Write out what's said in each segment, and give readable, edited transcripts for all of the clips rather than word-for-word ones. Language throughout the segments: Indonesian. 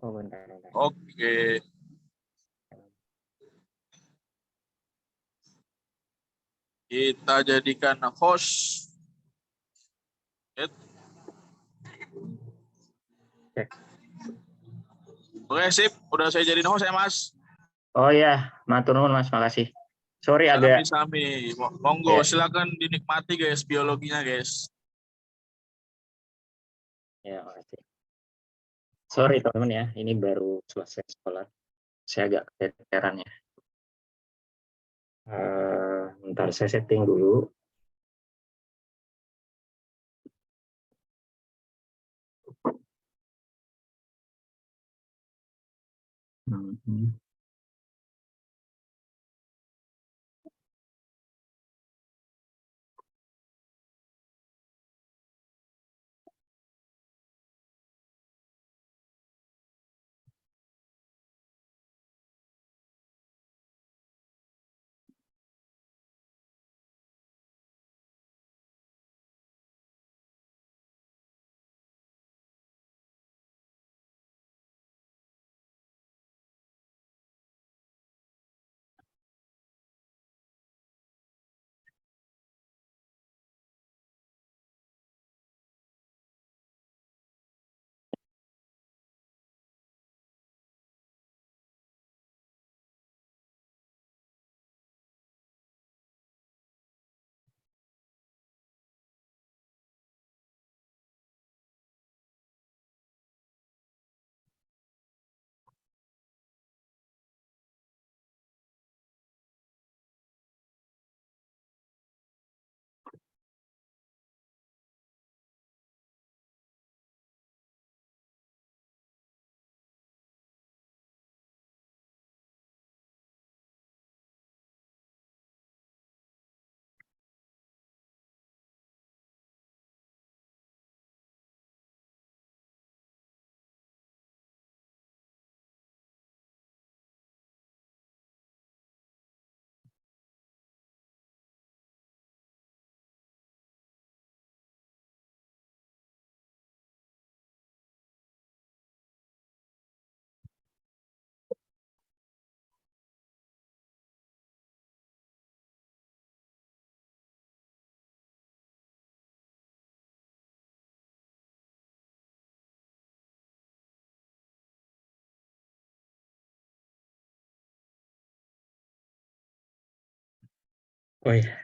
Oh, bentar, bentar. Oke. Kita jadikan host. Cek. Oke, sip. Udah saya jadiin host ya, Mas. Oh ya, matur nuwun Mas, makasih. Sorry agak Sami-sami. Monggo, ya. silakan dinikmati guys biologinya, guys. Ya, makasih. Sorry teman-teman ya, ini baru selesai sekolah. Saya agak keteteran ya. Bentar saya setting dulu. Oh iya,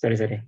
sorry.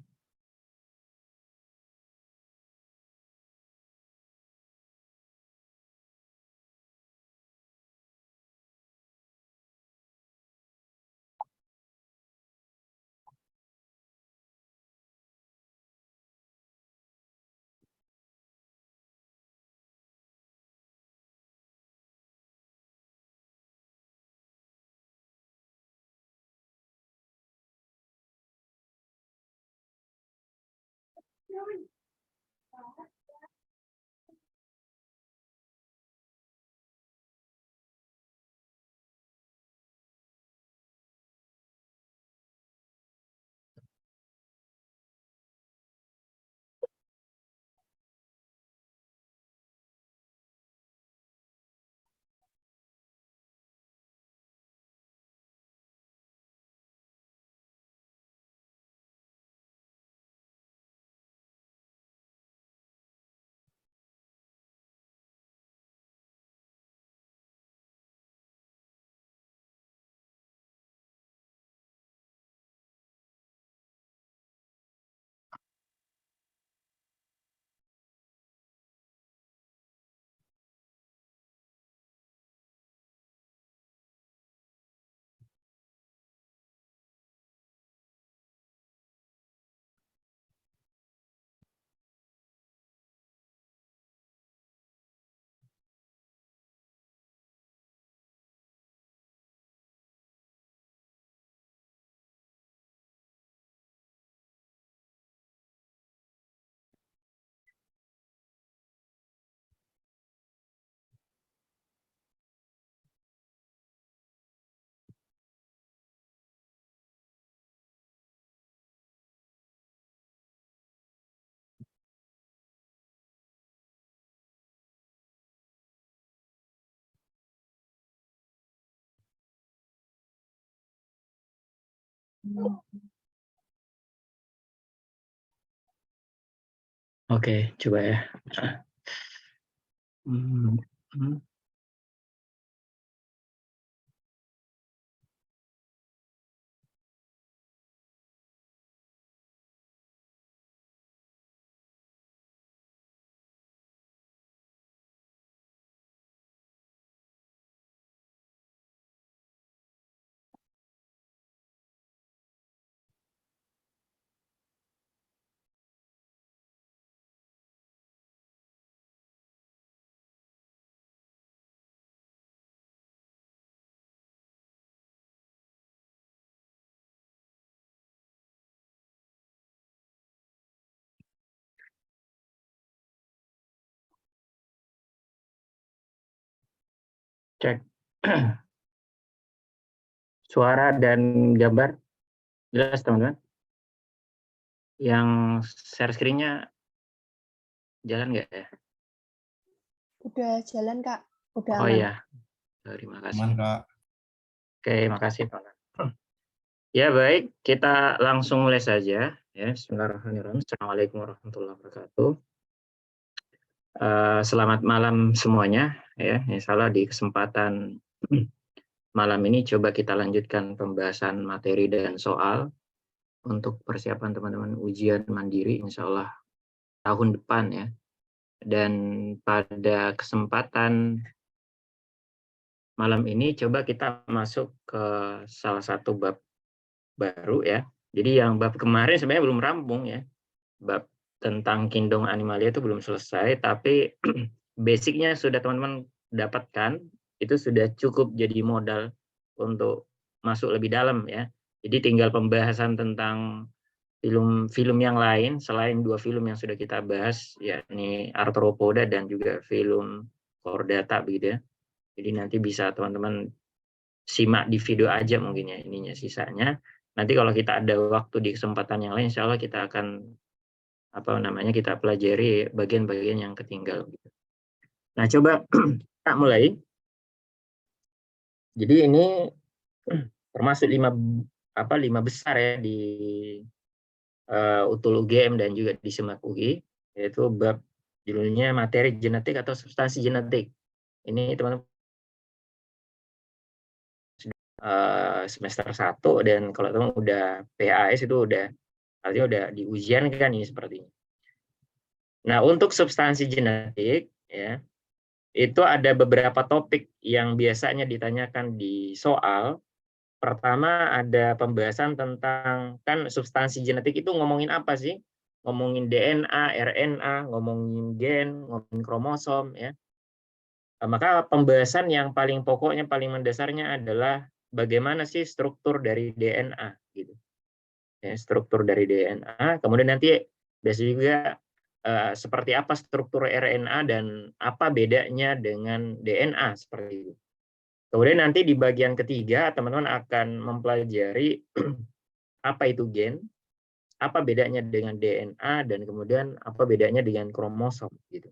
Oke, coba ya. Hmm, hmm. Cek. Suara dan gambar jelas teman-teman. Yang share screen-nya jalan nggak ya? Udah jalan, Kak. Udah Oh aman. iya, terima kasih. Aman, Kak. Oke, makasih teman-teman. Ya baik, kita langsung mulai saja. Ya, Bismillahirrahmanirrahim. Assalamualaikum warahmatullahi wabarakatuh. Selamat malam semuanya. Ya, insya Allah di kesempatan malam ini coba kita lanjutkan pembahasan materi dan soal untuk persiapan teman-teman ujian mandiri insya Allah tahun depan ya. Dan pada kesempatan malam ini coba kita masuk ke salah satu bab baru ya. Jadi yang bab kemarin sebenarnya belum rampung ya. Bab tentang Kingdom Animalia itu belum selesai, tapi basicnya sudah teman-teman dapatkan, itu sudah cukup jadi modal untuk masuk lebih dalam ya. Jadi tinggal pembahasan tentang film-film yang lain selain 2 film yang sudah kita bahas, yakni Arthropoda dan juga film Chordata begitu ya. Jadi nanti bisa teman-teman simak di video aja mungkin ya ininya sisanya. Nanti kalau kita ada waktu di kesempatan yang lain, insya Allah kita akan kita pelajari bagian-bagian yang ketinggal. Nah, coba kita mulai. Jadi ini termasuk 5 besar ya di Utul UGM dan juga di SEMAK UI, yaitu bab judulnya materi genetik atau substansi genetik. Ini teman-teman semester 1 dan kalau teman udah PAS itu artinya udah diujiankan ini sepertinya. Nah, untuk substansi genetik ya, itu ada beberapa topik yang biasanya ditanyakan di soal. Pertama ada pembahasan tentang, kan substansi genetik itu ngomongin apa sih? Ngomongin DNA, RNA, ngomongin gen, ngomongin kromosom ya. Maka pembahasan yang paling pokoknya, paling mendasarnya adalah bagaimana sih struktur dari DNA gitu. Ya, struktur dari DNA, kemudian nanti biasa juga seperti apa struktur RNA dan apa bedanya dengan DNA seperti itu. Kemudian nanti di bagian ketiga teman-teman akan mempelajari apa itu gen, apa bedanya dengan DNA dan kemudian apa bedanya dengan kromosom gitu.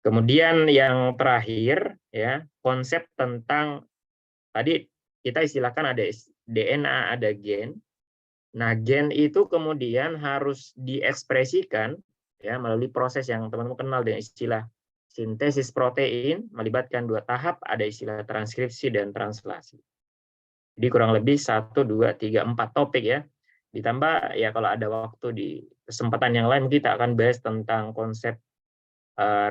Kemudian yang terakhir ya, konsep tentang tadi kita istilahkan ada DNA, ada gen. Nah, gen itu kemudian harus diekspresikan ya melalui proses yang teman-teman kenal dengan istilah sintesis protein, melibatkan 2 tahap, ada istilah transkripsi dan translasi. Jadi kurang lebih 1, 2, 3, 4 topik ya. Ditambah ya kalau ada waktu di kesempatan yang lain kita akan bahas tentang konsep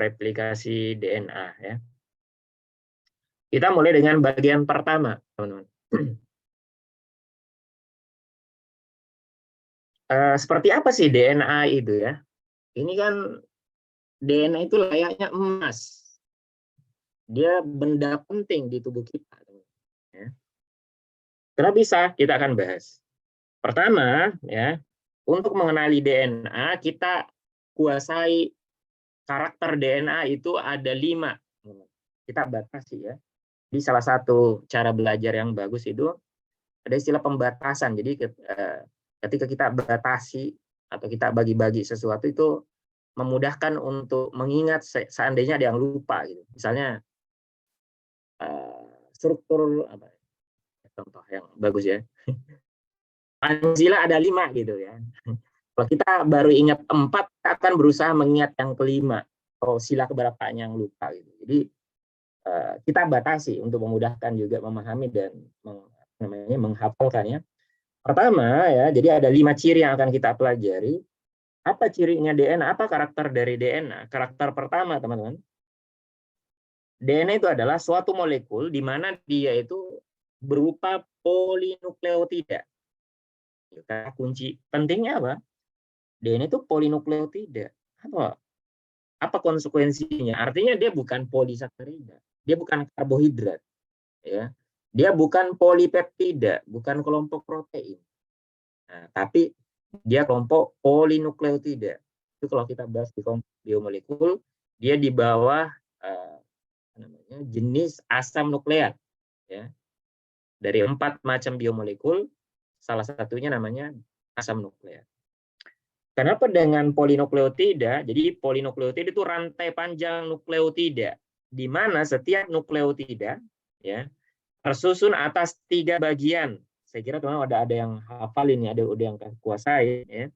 replikasi DNA ya. Kita mulai dengan bagian pertama, teman-teman. Seperti apa sih DNA itu ya? Ini kan DNA itu layaknya emas. Dia benda penting di tubuh kita. Ya. Kenapa bisa? Kita akan bahas. Pertama, ya, untuk mengenali DNA, kita kuasai karakter DNA itu ada 5. Kita batasi ya. Di salah satu cara belajar yang bagus itu ada istilah pembatasan. Jadi ketika kita batasi atau kita bagi-bagi sesuatu itu memudahkan untuk mengingat seandainya ada yang lupa gitu. Misalnya struktur apa? Contoh yang bagus ya. Pancasila ada 5 gitu ya. Kalau kita baru ingat 4, kita akan berusaha mengingat yang kelima. Oh, sila keberapaan yang lupa gitu. Jadi kita batasi untuk memudahkan juga memahami dan menghafalkannya. Pertama ya, jadi ada 5 ciri yang akan kita pelajari. Apa cirinya DNA? Apa karakter dari DNA? Karakter pertama, teman-teman. DNA itu adalah suatu molekul di mana dia itu berupa polinukleotida. Karena kunci pentingnya apa? DNA itu polinukleotida. Apa konsekuensinya? Artinya dia bukan polisakarida, dia bukan karbohidrat, ya. Dia bukan polipeptida, bukan kelompok protein. Nah, tapi dia kelompok polinukleotida. Itu kalau kita bahas di kelompok biomolekul, dia di bawah jenis asam nukleat, ya. Dari 4 macam biomolekul, salah satunya namanya asam nukleat. Kenapa dengan polinukleotida? Jadi polinukleotida itu rantai panjang nukleotida, di mana setiap nukleotida ya tersusun atas 3 bagian. Saya kira teman-teman ada yang hafal ini, ada yang kuasai. Ya.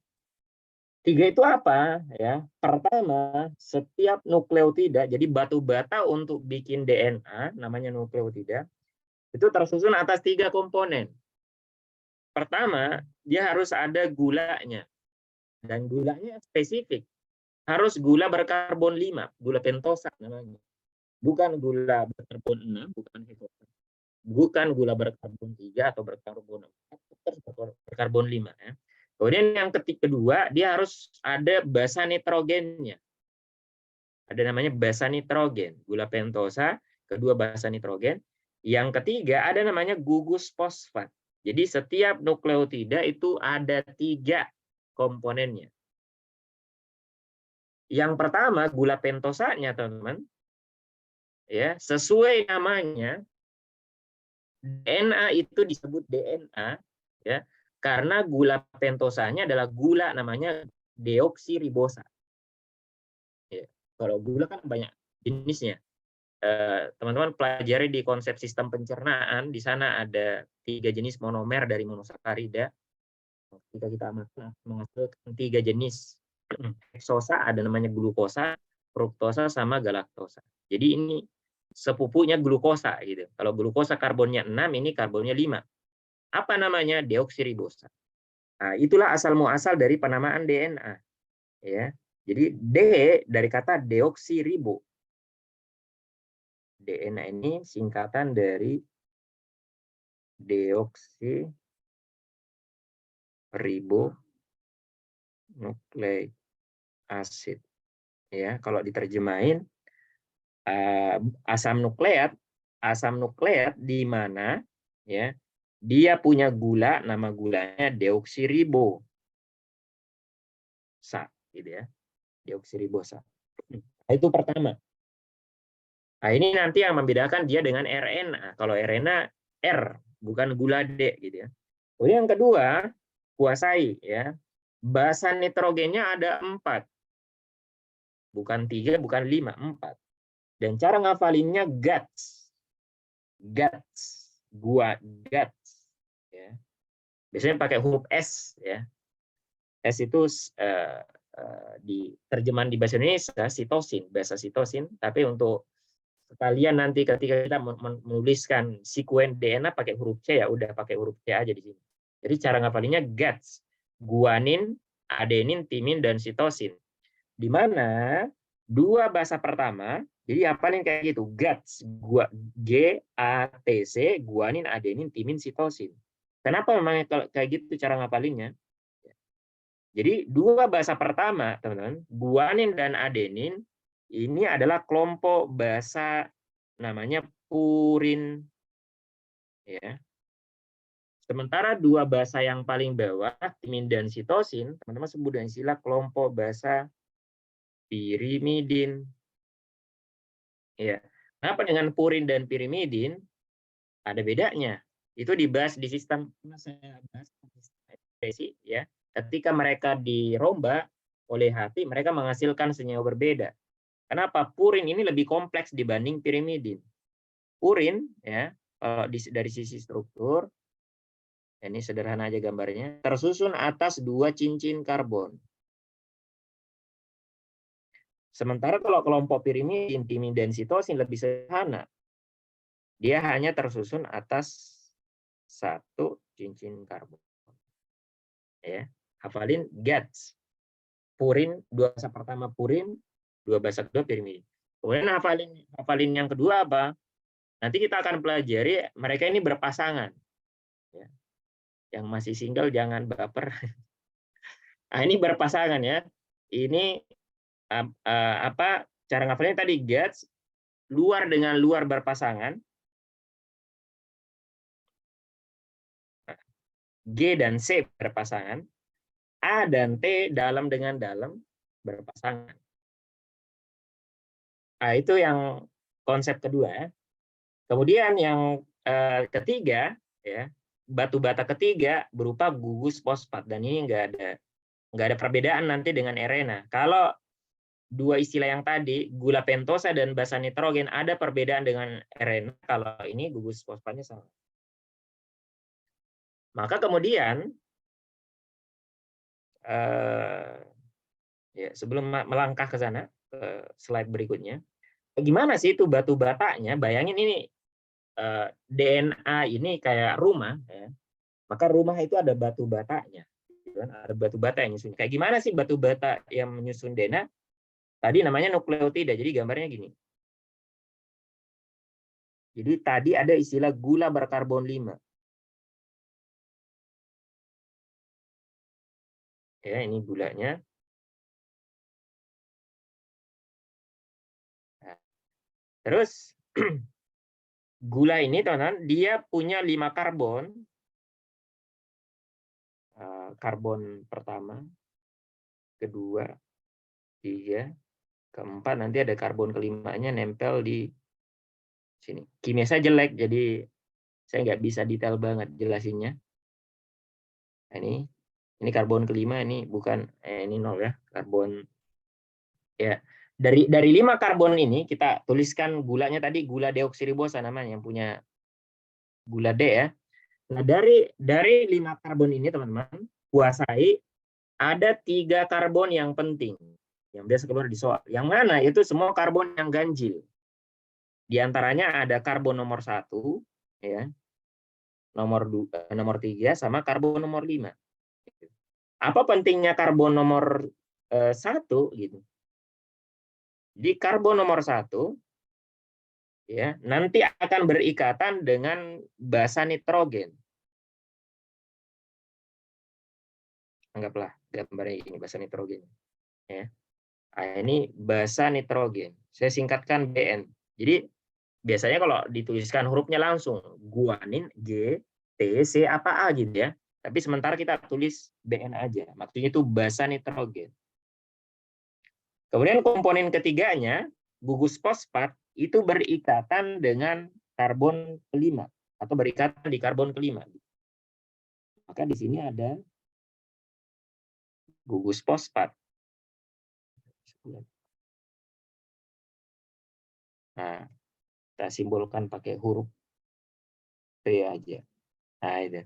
3 itu apa? Ya, pertama, setiap nukleotida, jadi batu bata untuk bikin DNA, namanya nukleotida, itu tersusun atas 3 komponen. Pertama, dia harus ada gulanya. Dan gulanya spesifik. Harus gula berkarbon 5, gula pentosa namanya. Bukan gula berkarbon 6, bukan heksa. Bukan gula berkarbon 3 atau berkarbon 4, berkarbon 5 ya. Kemudian yang kedua, dia harus ada basa nitrogennya. Ada namanya basa nitrogen, gula pentosa, kedua basa nitrogen. Yang ketiga ada namanya gugus fosfat. Jadi setiap nukleotida itu ada 3 komponennya. Yang pertama gula pentosanya, teman-teman. Ya, sesuai namanya DNA itu disebut DNA ya, karena gula pentosanya adalah gula namanya deoksiribosa. Ya, kalau gula kan banyak jenisnya. Teman-teman pelajari di konsep sistem pencernaan, di sana ada 3 jenis monomer dari monosakarida. Ketika kita menghasilkan 3 jenis heksosa, ada namanya glukosa, fruktosa sama galaktosa. Jadi ini sepupunya glukosa gitu. Kalau glukosa karbonnya 6, ini karbonnya 5. Apa namanya? Deoksiribosa. Nah, itulah asal muasal dari penamaan DNA. Ya. Jadi D dari kata deoksiribo. DNA ini singkatan dari deoksiribonukleik acid. Ya, kalau diterjemahin asam nukleat di mana ya dia punya gula, nama gulanya deoksiribosa, gitu ya, deoksiribosa. Nah, itu pertama. Nah, ini nanti yang membedakan dia dengan RNA. Kalau RNA R, bukan gula D, gitu ya. Kemudian yang kedua, kuasai ya. Basa nitrogennya ada 4. Bukan 3, bukan 5, 4. Dan cara ngafalinnya GUTS. GUTS. GUTS. Ya. Biasanya pakai huruf S ya. S itu di terjemahan di bahasa Indonesia sitosin, bahasa sitosin, tapi untuk kalian nanti ketika kita menuliskan sekuen DNA pakai huruf C ya udah pakai huruf C aja di sini. Jadi cara ngapalinnya GUTS, guanin, adenin, timin dan sitosin. Di mana 2 bahasa pertama, jadi hafalin kayak gitu, GUTS, G A T C, guanin, adenin, timin, sitosin. Kenapa memang kayak gitu cara ngapalinnya? Jadi 2 bahasa pertama, teman-teman, guanin dan adenin ini adalah kelompok basa namanya purin, ya. Sementara 2 basa yang paling bawah, timin dan sitosin, teman-teman sebut dengan istilah kelompok basa pirimidin. Ya. Kenapa dengan purin dan pirimidin? Ada bedanya. Itu dibahas di sistem saya bahas ekspresi, ya. Ketika mereka diromba oleh hati, mereka menghasilkan senyawa berbeda. Kenapa? Purin ini lebih kompleks dibanding pirimidin. Purin ya, dari sisi struktur Ini sederhana aja gambarnya. Tersusun atas 2 cincin karbon. Sementara kalau kelompok pirimid dan sitosin lebih sederhana. Dia hanya tersusun atas 1 cincin karbon. Ya, hafalin GATS. Purin, 2 bahasa pertama purin, 2 bahasa kedua pirimid. Kemudian hafalin yang kedua apa? Nanti kita akan pelajari mereka ini berpasangan. Ya. Yang masih single jangan baper. Nah, ini berpasangan ya. Ini apa cara ngafalnya tadi GATS luar dengan luar berpasangan. G dan C berpasangan. A dan T dalam dengan dalam berpasangan. Nah, itu yang konsep kedua. Kemudian yang ketiga, ya, batu bata ketiga berupa gugus fosfat, dan ini nggak ada perbedaan nanti dengan arena. Kalau 2 istilah yang tadi, gula pentosa dan basa nitrogen, ada perbedaan dengan arena. Kalau ini gugus fosfatnya sama. Maka kemudian ya, sebelum melangkah ke sana, ke slide berikutnya, gimana sih itu batu batanya? Bayangin ini DNA ini kayak rumah, ya. Maka rumah itu ada batu batanya, ada batu bata yang nyusun. Kayak gimana sih batu bata yang menyusun DNA? Tadi namanya nukleotida. Jadi gambarnya gini. Jadi tadi ada istilah gula berkarbon 5. Ya, ini gulanya. Nah, terus gula ini teman-teman, dia punya 5 karbon. Karbon pertama, kedua, 3, keempat, nanti ada karbon kelimanya nempel di sini. Kimia saya jelek, jadi saya nggak bisa detail banget jelasinnya. Nah, ini karbon kelima, ini bukan, ini 0 ya, karbon. Ya, dari 5 karbon ini kita tuliskan gulanya tadi, gula deoksiribosa namanya, yang punya gula D ya. Nah, dari 5 karbon ini teman-teman, kuasai ada 3 karbon yang penting yang biasa keluar di soal. Yang mana? Itu semua karbon yang ganjil. Di antaranya ada karbon nomor 1, ya, nomor 3, sama karbon nomor 5. Apa pentingnya karbon nomor 1 gitu? Di karbon nomor 1, ya, nanti akan berikatan dengan basa nitrogen. Anggaplah gambarnya ini basa nitrogen. Ya. Nah, ini basa nitrogen. Saya singkatkan BN. Jadi biasanya kalau dituliskan hurufnya langsung guanin G, T, C, apa A gitu ya. Tapi sementara kita tulis BN aja. Maksudnya itu basa nitrogen. Kemudian komponen ketiganya, gugus fosfat, itu berikatan dengan karbon kelima atau berikatan di karbon kelima. Maka di sini ada gugus fosfat. Nah, kita simbolkan pakai huruf T aja. Nah, itu.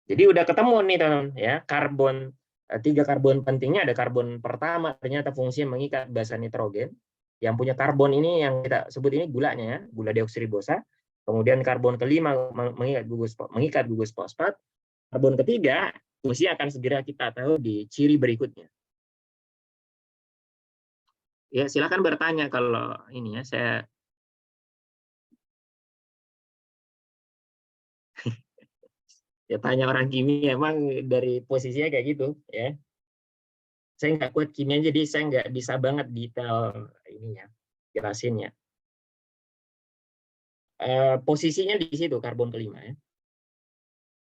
Jadi udah ketemu nih teman-teman ya, karbon 3 karbon pentingnya. Ada karbon pertama ternyata fungsinya mengikat basa nitrogen. Yang punya karbon ini yang kita sebut ini gulanya ya, gula deoksiribosa. Kemudian karbon kelima mengikat gugus fosfat. Karbon ketiga fungsinya akan segera kita tahu di ciri berikutnya. Ya, silakan bertanya kalau ini ya, saya ya tanya orang kimia, emang dari posisinya kayak gitu ya. Saya nggak kuat kimia, jadi saya nggak bisa banget detail ininya, jelasinnya. Posisinya di situ karbon kelima ya.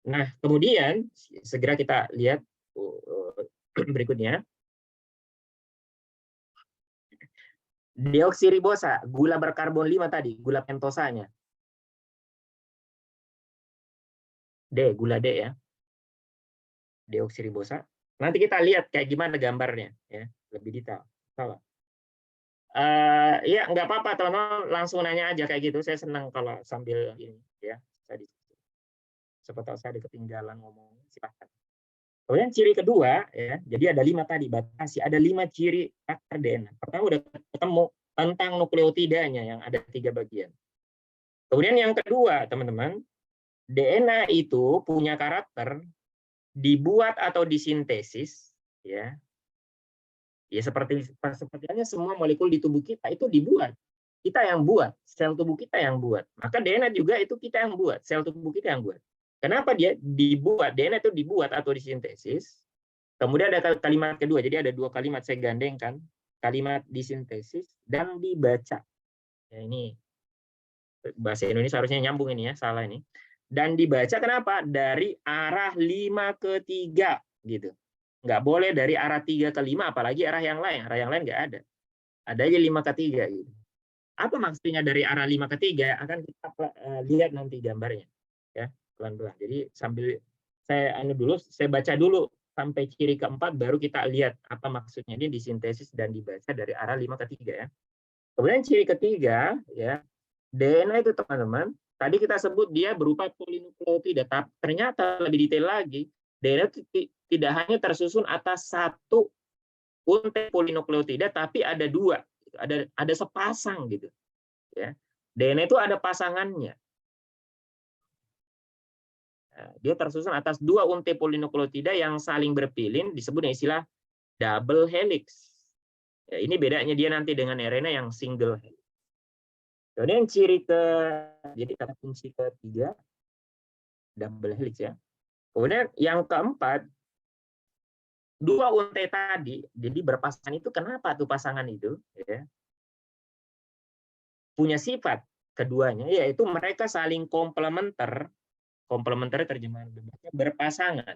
Nah, kemudian segera kita lihat berikutnya. Deoksiribosa, gula berkarbon 5 tadi, gula pentosanya. D, gula D ya. Deoksiribosa. Nanti kita lihat kayak gimana gambarnya ya, lebih detail. Salah. Ya nggak apa-apa teman-teman, langsung nanya aja kayak gitu. Saya senang kalau sambil ini ya. Siapa tahu saya ada ketinggalan ngomong, silahkan. Kemudian ciri kedua, ya, jadi ada 5 tadi, batasi, ada 5 ciri karakter DNA. Pertama udah ketemu tentang nukleotidanya yang ada 3 bagian. Kemudian yang kedua, teman-teman, DNA itu punya karakter dibuat atau disintesis, ya. Ya seperti halnya semua molekul di tubuh kita itu dibuat. Kita yang buat, sel tubuh kita yang buat. Maka DNA juga itu kita yang buat, sel tubuh kita yang buat. Kenapa dia dibuat? DNA itu dibuat atau disintesis. Kemudian ada kalimat kedua, jadi ada 2 kalimat saya gandengkan. Kalimat disintesis dan dibaca. Ya, ini bahasa Indonesia harusnya nyambung ini ya, salah ini. Dan dibaca kenapa? Dari arah 5 ke 3 gitu. Nggak boleh dari arah 3 ke 5, apalagi arah yang lain. Arah yang lain nggak ada. Ada aja 5 ke 3 gitu. Apa maksudnya dari arah 5 ke 3? Akan kita lihat nanti gambarnya. Ya, pelan-pelan. Jadi sambil saya baca dulu sampai ciri keempat, baru kita lihat apa maksudnya ini disintesis dan dibaca dari arah 5 ke 3 ya. Kemudian ciri ketiga, ya, DNA itu teman-teman, tadi kita sebut dia berupa polinukleotida, tapi ternyata lebih detail lagi, DNA itu tidak hanya tersusun atas 1 untai polinukleotida, tapi ada 2, ada sepasang gitu. Ya. DNA itu ada pasangannya. Nah, dia tersusun atas 2 untai polinukleotida yang saling berpilin, disebut dengan istilah double helix. Ya, ini bedanya dia nanti dengan RNA yang single helix. Kemudian jadi kata kunci ketiga, double helix ya. Kemudian yang keempat, 2 untai tadi, jadi berpasangan itu kenapa tuh pasangan itu? Ya, punya sifat keduanya, yaitu mereka saling komplementer. Komplementer terjemahan bebasnya berpasangan.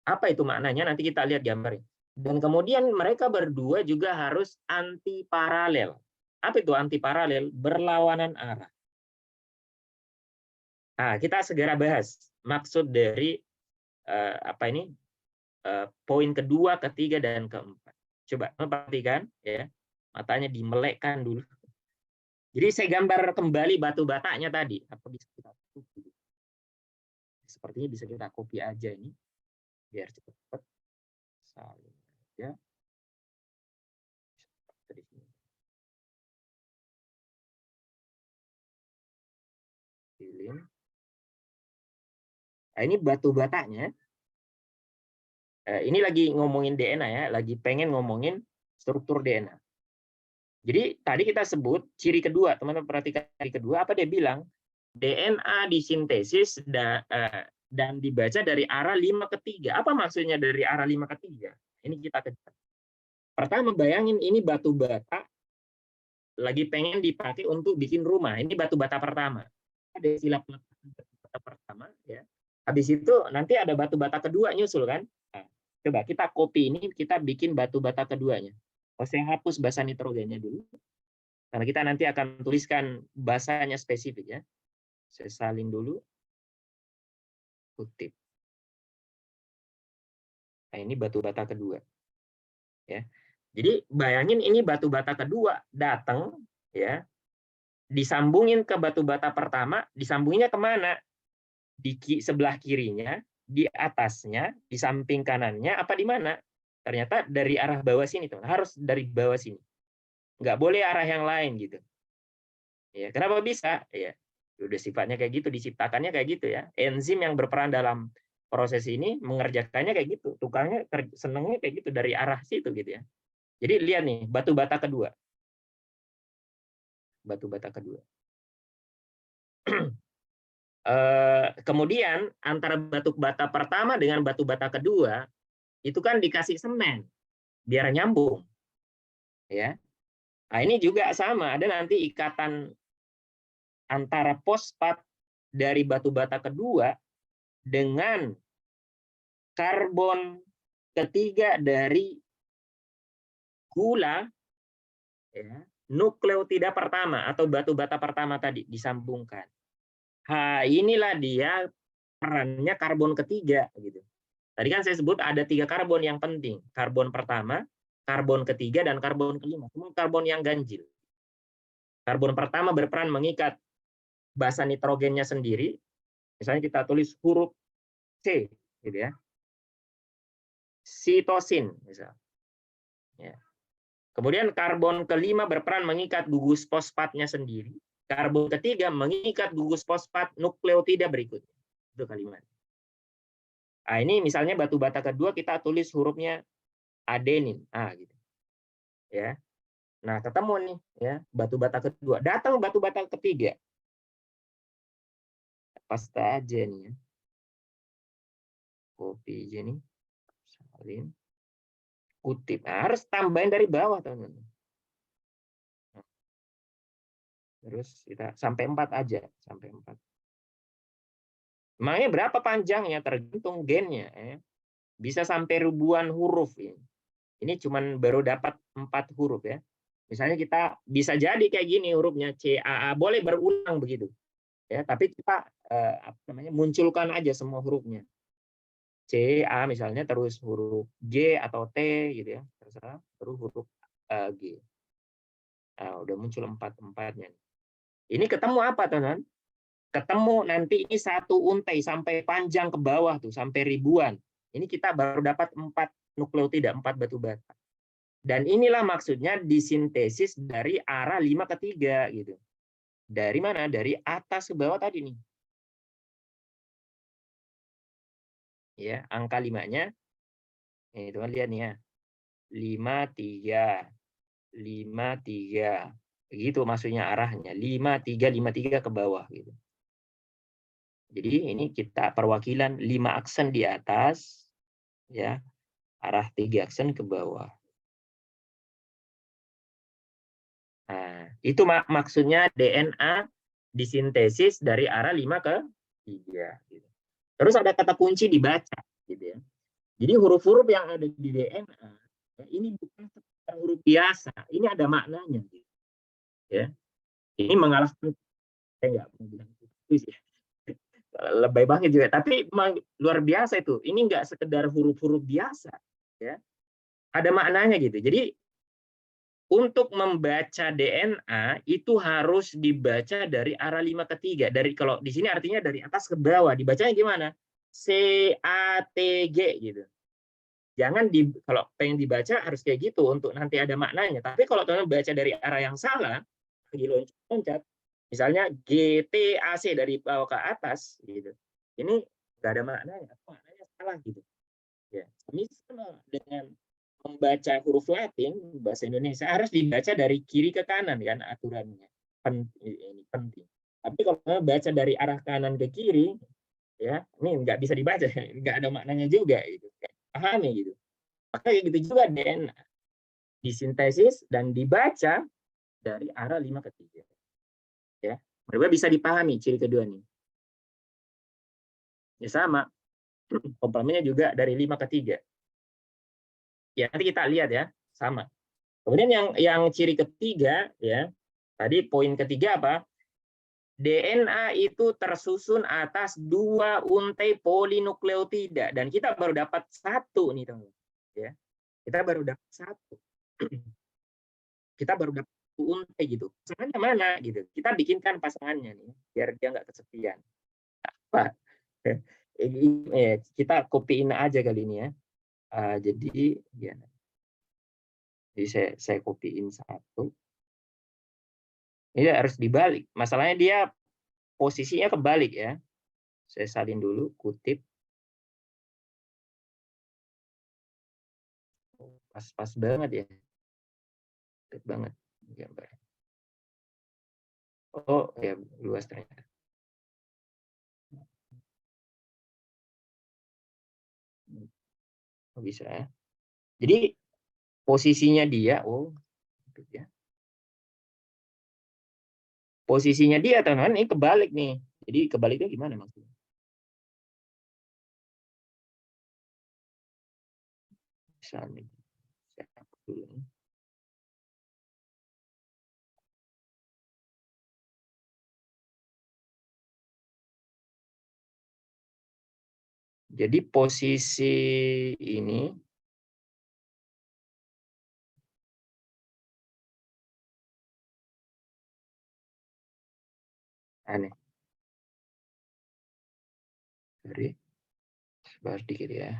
Apa itu maknanya? Nanti kita lihat gambarnya. Dan kemudian mereka berdua juga harus antiparalel. Apa itu antiparalel? Berlawanan arah. Nah, kita segera bahas maksud dari poin kedua, ketiga, dan keempat. Coba perhatikan ya, matanya dimelekkan dulu. Jadi saya gambar kembali batu batanya tadi. Apa bisa kita copy? Sepertinya bisa kita copy aja ini biar cepat. Salin aja. Pilih. Nah, ini batu batanya. Ini lagi ngomongin DNA ya, lagi pengen ngomongin struktur DNA. Jadi tadi kita sebut ciri kedua, teman-teman perhatikan ciri kedua, apa dia bilang? DNA disintesis dan dibaca dari arah 5 ke 3. Apa maksudnya dari arah 5 ke 3? Ini kita kejar. Pertama, bayangin ini batu bata lagi pengen dipakai untuk bikin rumah. Ini batu bata pertama. Ada istilah batu bata pertama ya. Habis itu nanti ada batu bata kedua nyusul kan? Nah, coba kita copy ini, kita bikin batu bata keduanya. Saya hapus basa nitrogennya dulu. Karena kita nanti akan tuliskan bahasanya spesifik ya. Saya salin dulu. Kutip. Nah, ini batu bata kedua. Ya. Jadi bayangin ini batu bata kedua datang ya. Disambungin ke batu bata pertama, disambunginnya kemana? Di sebelah kirinya, di atasnya, di samping kanannya, apa di mana? Ternyata dari arah bawah sini, teman. Harus dari bawah sini. Nggak boleh arah yang lain gitu. Ya, kenapa bisa? Ya, udah sifatnya kayak gitu, diciptakannya kayak gitu ya. Enzim yang berperan dalam proses ini mengerjakannya kayak gitu. Tukangnya senengnya kayak gitu dari arah situ gitu ya. Jadi lihat nih, batu bata kedua. Batu bata kedua. Kemudian antara batu bata pertama dengan batu bata kedua itu kan dikasih semen biar nyambung. Ya. Nah, ini juga sama, ada nanti ikatan antara fosfat dari batu bata kedua dengan karbon ketiga dari gula ya, nukleotida pertama atau batu bata pertama tadi disambungkan. Inilah dia perannya karbon ketiga gitu. Tadi kan saya sebut ada 3 karbon yang penting. Karbon pertama, karbon ketiga, dan karbon kelima. Semua karbon yang ganjil. Karbon pertama berperan mengikat basa nitrogennya sendiri. Misalnya kita tulis huruf C, gitu ya. Sitosin, misal. Ya. Kemudian karbon kelima berperan mengikat gugus fosfatnya sendiri. Karbon ketiga mengikat gugus fosfat nukleotida berikutnya. Itu kalimat. Nah, ini misalnya batu bata kedua kita tulis hurufnya adenin. Gitu. Ya. Nah, ketemu nih ya, batu bata kedua. Datang batu bata ketiga. Paste aja nih ya. Copy aja nih. Salin. Kutip. Nah, harus tambahin dari bawah, teman-teman. Terus kita sampai 4 aja, sampai 4. Emangnya berapa panjangnya? Tergantung gennya. Ya. Bisa sampai ribuan huruf. Ya. Ini cuman baru dapat 4 huruf ya. Misalnya kita bisa jadi kayak gini hurufnya CAA, boleh berulang begitu. Ya, tapi kita munculkan aja semua hurufnya. C, A misalnya, terus huruf G atau T gitu ya, terserah, terus huruf G. Nah, udah muncul 4-4-nya. Ini ketemu apa, teman-teman? Ketemu nanti ini satu untai sampai panjang ke bawah tuh, sampai ribuan. Ini kita baru dapat 4 nukleotida, 4 batu bata. Dan inilah maksudnya disintesis dari arah 5 ke 3 gitu. Dari mana? Dari atas ke bawah tadi nih. Ya, angka 5-nya. Itu kan lihat nih ya. 5 3 5 3. Begitu maksudnya arahnya. 5 3 ke bawah gitu. Jadi ini kita perwakilan 5 aksen di atas ya. Arah 3 aksen ke bawah. Nah, itu maksudnya DNA disintesis dari arah 5 ke 3 gitu. Terus ada kata kunci dibaca gitu ya. Jadi huruf-huruf yang ada di DNA ini bukan huruf biasa, ini ada maknanya gitu. Ya. Ini mengalahkan, saya nggak mau bilang itu ya. Lebay banget juga, tapi luar biasa itu. Ini nggak sekedar huruf-huruf biasa ya. Ada maknanya gitu. Jadi untuk membaca DNA itu harus dibaca dari arah 5 ke 3. Dari, kalau di sini artinya dari atas ke bawah. Dibacanya gimana? CATG gitu. Jangan kalau pengen dibaca harus kayak gitu untuk nanti ada maknanya. Tapi kalau teman baca dari arah yang salah, lagi loncat, misalnya GTAC dari bawah ke atas gitu. Ini nggak ada maknanya. Maknanya salah gitu. Ya. Misal dengan membaca huruf Latin bahasa Indonesia harus dibaca dari kiri ke kanan kan aturannya. Ini penting. Tapi kalau baca dari arah kanan ke kiri, ya ini nggak bisa dibaca, nggak ada maknanya juga gitu. Pahami gitu. Maka gitu juga DNA disintesis dan dibaca dari arah 5 ke 3. Ya. Mereka bisa dipahami ciri kedua nih. Ya sama. Komplemennya juga dari 5 ke 3. Ya, nanti kita lihat ya, sama. Kemudian yang ciri ketiga ya. Tadi poin ketiga apa? DNA itu tersusun atas 2 untai polinukleotida dan kita baru dapat 1 nih, teman-teman. Ya. Kita baru dapat 1. Kita baru dapat untai gitu. Pasangannya mana gitu. Kita bikinkan pasangannya nih biar dia nggak kesepian. Apa? Kita copyin aja kali ini ya. Jadi ya. Jadi saya copyin 1. Ini harus dibalik. Masalahnya dia posisinya kebalik ya. Saya salin dulu, kutip. Pas banget ya. Pas banget gambar. Oh ya, luas ternyata. Oh, bisa ya. Jadi posisinya dia, ya. Posisinya dia, teman-teman, ini kebalik nih. Jadi kebaliknya gimana maksudnya? Misalnya, saya hapus dulu. Jadi posisi ini aneh. Sorry, sebentar dikit ya.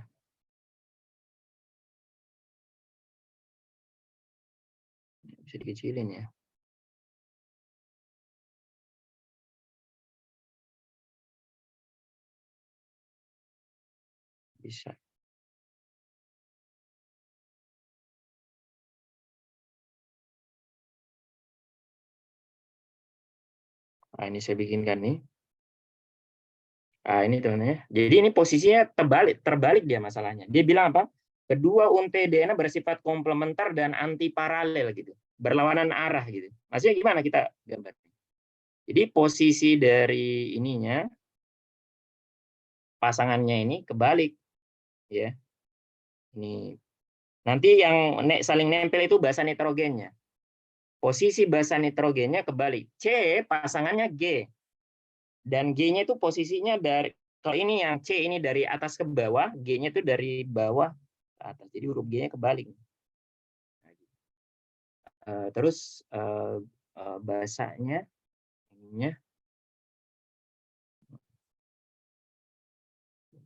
Bisa dikecilin ya. Bisa. Nah, ini saya bikinkan nih. Nah, ini teman-teman ya. Jadi ini posisinya terbalik dia masalahnya. Dia bilang apa? Kedua untai DNA bersifat komplementer dan anti paralel gitu. Berlawanan arah gitu. Maksudnya gimana kita gambar? Jadi posisi dari ininya pasangannya ini kebalik ya. Ini nanti yang saling nempel itu basa nitrogennya. Posisi basa nitrogennya kebalik. C pasangannya G. Dan G-nya itu posisinya dari, kalau ini yang C ini dari atas ke bawah, G-nya itu dari bawah ke atas. Jadi huruf G-nya kebalik. Terus bahasanya ininya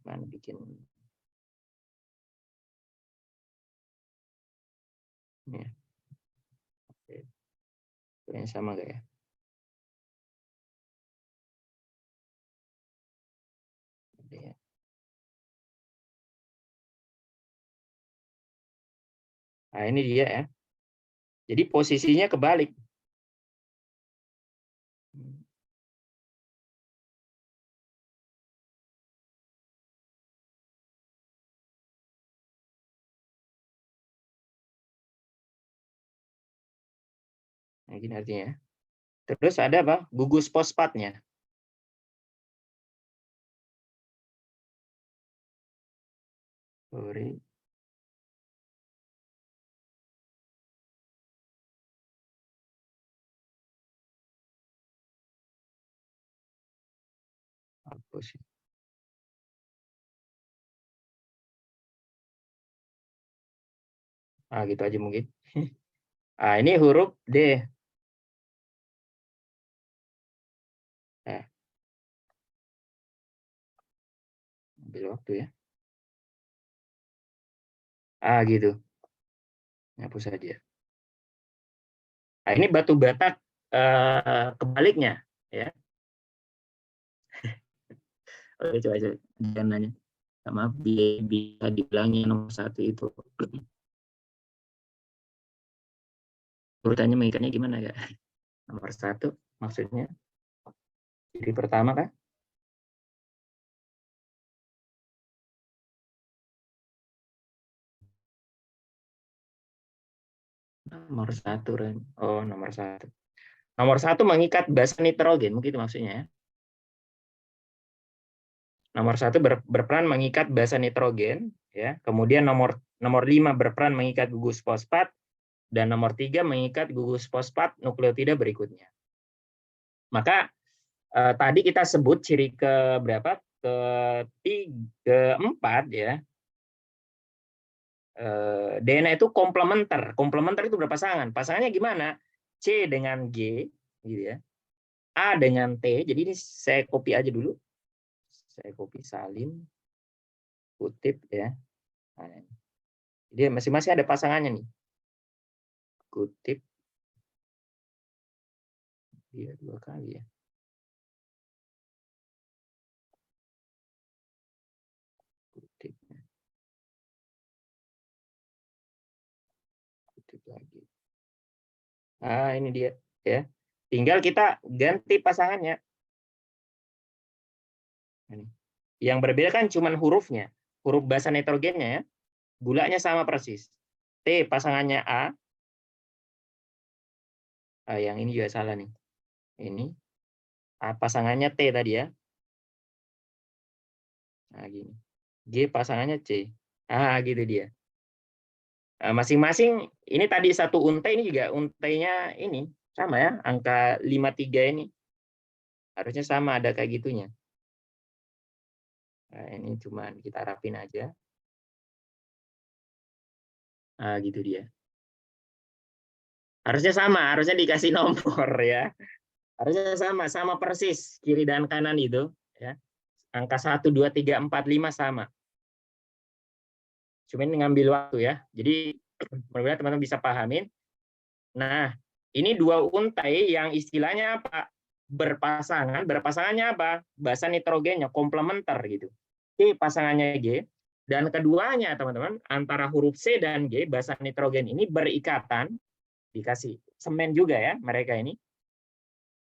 mana bikin ini ya. Oke. Yang sama gak ya? Nah, ini dia ya. Jadi posisinya kebalik. Nah, gini artinya. Terus ada apa? Gugus fosfatnya. Sorry. Hapus. Ah, gitu aja mungkin. Ah, ini huruf D. Nah, ambil waktu ya. Ah, gitu. Hapus saja. Nah, ini batu batak kebaliknya ya. Oke, coba jangan nanya. Maaf, bisa diulangi nomor 1 itu. Urutannya mengikatnya gimana ya? Nomor 1 maksudnya jadi pertama kan? Nomor 1 Ren. Oh, nomor 1. Nomor 1 mengikat basa nitrogen, begitu maksudnya ya. Nomor 1 berperan mengikat basa nitrogen ya. Kemudian nomor 5 berperan mengikat gugus fosfat dan nomor 3 mengikat gugus fosfat nukleotida berikutnya. Maka tadi kita sebut ciri ke berapa? Keempat ya. DNA itu komplementer. Komplementer itu berpasangan. Pasangannya gimana? C dengan G gitu ya. A dengan T. Jadi ini saya copy aja dulu. Saya copy salin, kutip ya. Nah, jadi masing-masing ada pasangannya nih. Kutip. Dia 2 kali ya. Kutip. Kutip lagi. Ah, ini dia ya. Tinggal kita ganti pasangannya. Yang berbeda kan cuma hurufnya. Huruf basa nitrogennya ya. Gulanya sama persis. T pasangannya A. Ah, yang ini juga salah nih. Ini A pasangannya T tadi ya. Nah, gini. G pasangannya C. Ah, gitu dia. Masing-masing ini tadi satu untai, ini juga untainya ini sama ya, angka 53 ini. Harusnya sama, ada kayak gitunya. Nah, ini cuma kita rapin aja. Ah, gitu dia. Harusnya sama, harusnya dikasih nomor ya. Harusnya sama persis kiri dan kanan itu ya. Angka 1, 2, 3, 4, 5 sama. Cuma ini ngambil waktu ya. Jadi mudah-mudahan teman-teman bisa pahamin. Nah, ini dua untai yang istilahnya apa? Berpasangan. Berpasangannya apa? Basa nitrogennya komplementer gitu. G pasangannya G. Dan keduanya teman-teman antara huruf C dan G basa nitrogen ini berikatan, dikasih semen juga ya mereka ini,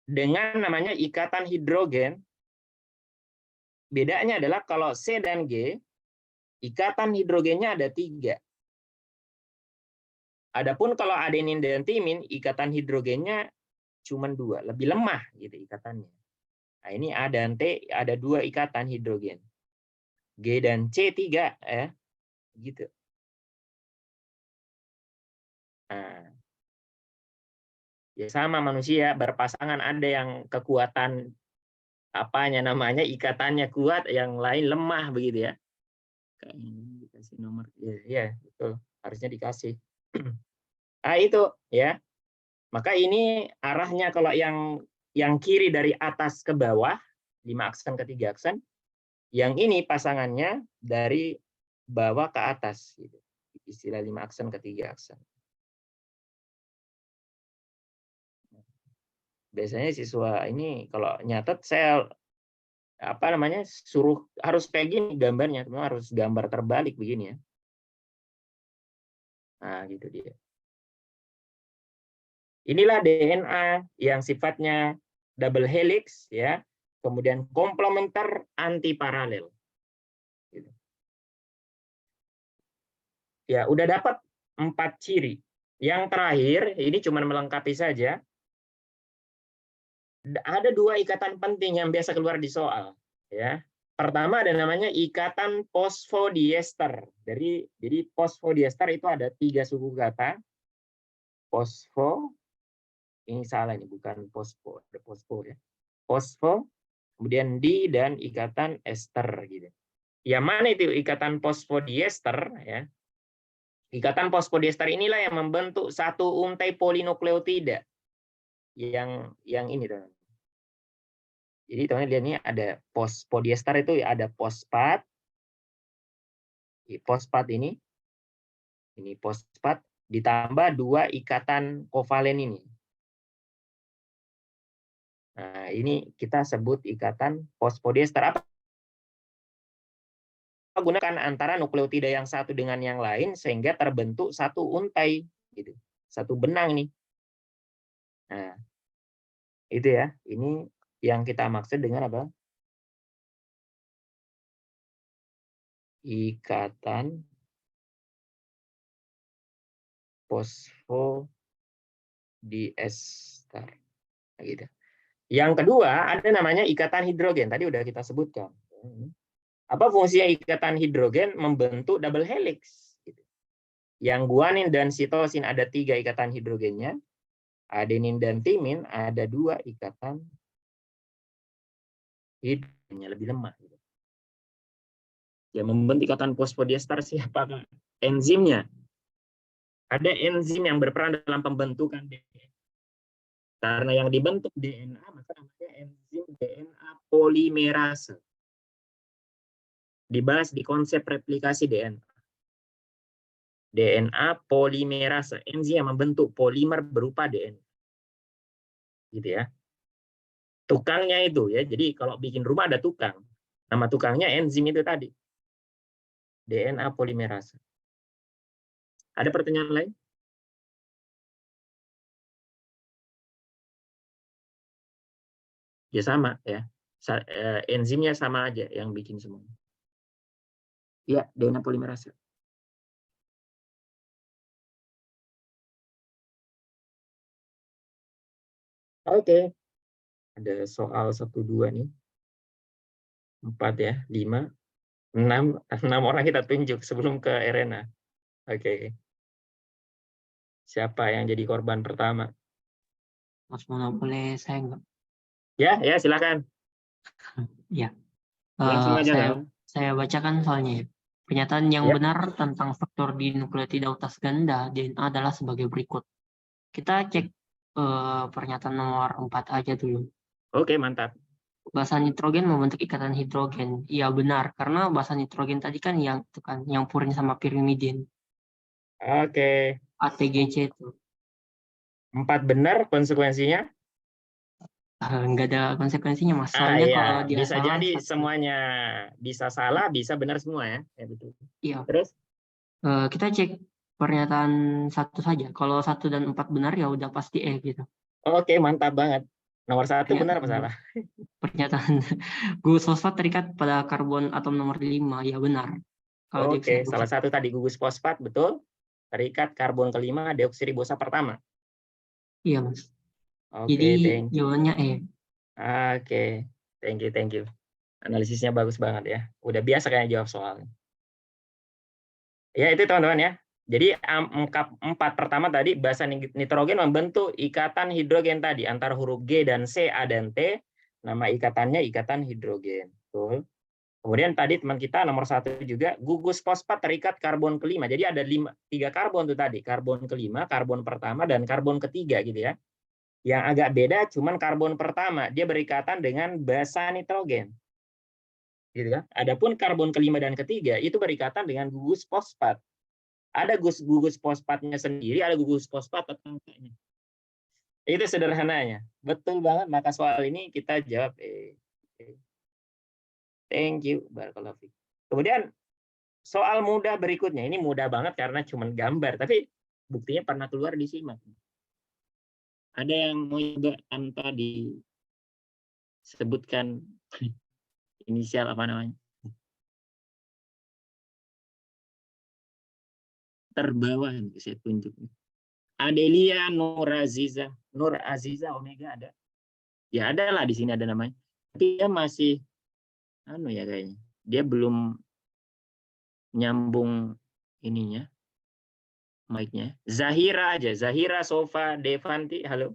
dengan namanya ikatan hidrogen. Bedanya adalah kalau C dan G ikatan hidrogennya ada 3. Adapun kalau adenin dan timin ikatan hidrogennya cuma 2, lebih lemah gitu ikatannya. Nah, ini A dan T ada 2 ikatan hidrogen. G dan C 3 ya. Gitu. Nah, ya sama manusia berpasangan ada yang kekuatan apanya namanya ikatannya kuat, yang lain lemah begitu ya. Kayaknya dikasih nomor ya betul, harusnya dikasih. Ah itu ya. Maka ini arahnya kalau yang kiri dari atas ke bawah 5 aksen ke 3 aksen, yang ini pasangannya dari bawah ke atas gitu. Istilah 5 aksen ke 3 aksen. Biasanya siswa ini kalau nyatet saya suruh harus kayak gini gambarnya, teman harus gambar terbalik begini ya. Nah, gitu dia. Inilah DNA yang sifatnya double helix ya, kemudian komplementer antiparalel. Gitu. Ya, udah dapat 4 ciri. Yang terakhir ini cuma melengkapi saja. Ada 2 ikatan penting yang biasa keluar di soal ya. Pertama ada namanya ikatan fosfodiester. Jadi fosfodiester itu ada 3 suku kata. Fosfo, ini salah ini bukan fosfo, ada fosfo ya. Fosfo, kemudian di dan ikatan ester gitu. Yang mana itu ikatan fosfodiester ya? Ikatan fosfodiester inilah yang membentuk satu untai polinukleotida. Yang ini teman. Jadi teman-teman lihat ini ada fosfodiester itu ada fosfat. Fosfat ini fosfat ditambah 2 ikatan kovalen ini. Nah, ini kita sebut ikatan fosfodiester. Apa gunakan antara nukleotida yang satu dengan yang lain sehingga terbentuk satu untai gitu. Satu benang nih. Nah, itu ya. Ini yang kita maksud dengan apa? Ikatan fosfodiester. Gitu. Yang kedua ada namanya ikatan hidrogen. Tadi udah kita sebutkan. Apa fungsinya ikatan hidrogen? Membentuk double helix. Yang guanin dan sitosin ada 3 ikatan hidrogennya. Adenin dan timin ada 2 ikatan hidrogennya, lebih lemah. Ya, membentuk ikatan fosfodiester siapa? Enzimnya. Ada enzim yang berperan dalam pembentukan DNA. Karena yang dibentuk DNA, maka namanya enzim DNA polimerase. Dibahas di konsep replikasi DNA. DNA polimerase, enzim yang membentuk polimer berupa DNA. Gitu ya. Tukangnya itu ya. Jadi kalau bikin rumah ada tukang. Nama tukangnya enzim itu tadi. DNA polimerase. Ada pertanyaan lain? Ya sama ya. Enzimnya sama aja yang bikin semua. Ya, DNA polimerase. Oke. Ada soal 1, 2 nih. 4 ya, 5, 6 orang kita tunjuk sebelum ke Erena. Oke. Siapa yang jadi korban pertama? Mas Mono, boleh saya nggak? Ya, silakan. Ya. Langsung aja. Saya bacakan soalnya ya. Pernyataan yang benar tentang faktor di nukleotida utas ganda DNA adalah sebagai berikut. Kita cek pernyataan nomor 4 aja dulu. Oke, mantap. basa nitrogen membentuk ikatan hidrogen. Iya benar, karena basa nitrogen tadi kan yang itu kan yang purin sama pirimidin, Oke. ATGC itu. 4 benar konsekuensinya? Nggak ada konsekuensinya mas. Soalnya Iya, kalau dia bisa salah jadi satu. semuanya bisa salah, bisa benar semua ya. Ya betul. Iya. Terus? Kita cek pernyataan satu saja. Kalau 1 dan 4 benar ya udah pasti gitu. Oke, mantap banget. Nomor 1 benar apa Pernyataan salah? pernyataan gugus fosfat terikat pada karbon atom nomor 5 ya benar. Kalau Oke, dioksiribosa. salah satu tadi gugus fosfat, betul. Terikat karbon kelima deoksiribosa pertama. Iya mas. Jadi Oke, thank you. jawabannya Oke, thank you. Analisisnya bagus banget ya. Udah biasa kayak jawab soal. Ya itu teman-teman ya. Jadi 4 pertama tadi basa nitrogen membentuk ikatan hidrogen tadi antara huruf G dan C, A dan T. Nama ikatannya ikatan hidrogen. Betul. Kemudian tadi teman kita nomor 1 juga gugus fosfat terikat karbon kelima. Jadi ada 3 karbon tuh tadi. Karbon kelima, karbon pertama, dan karbon ketiga gitu ya. Yang agak beda cuman karbon pertama. Dia berikatan dengan basa nitrogen. Gitu kan. Adapun karbon kelima dan ketiga itu berikatan dengan gugus fosfat. Ada gugus fosfatnya sendiri, ada gugus fosfat tetangkanya. Itu sederhananya. Betul banget, maka soal ini kita jawab. Thank you, Barakallahu fiik. Kemudian soal mudah berikutnya. Ini mudah banget karena cuma gambar, tapi buktinya pernah keluar di SIMAK. Ada yang mau juga tanpa disebutkan inisial apa namanya? Terbawah saya tunjuk. Adelia Nur Aziza Omega ada. Ya ada lah di sini ada namanya. Tapi dia masih ya kayaknya. Dia belum nyambung ininya. Mic-nya. Zahira aja. Zahira Sofa Devanti. Halo.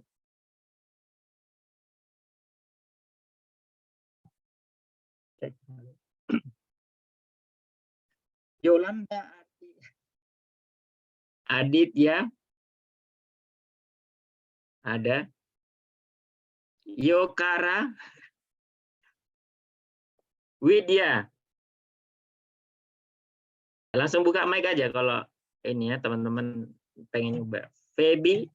Cek. Yolanda Aditya ada. Yokara Widya. Langsung buka mic aja kalau ini ya teman-teman pengen nyoba. Feby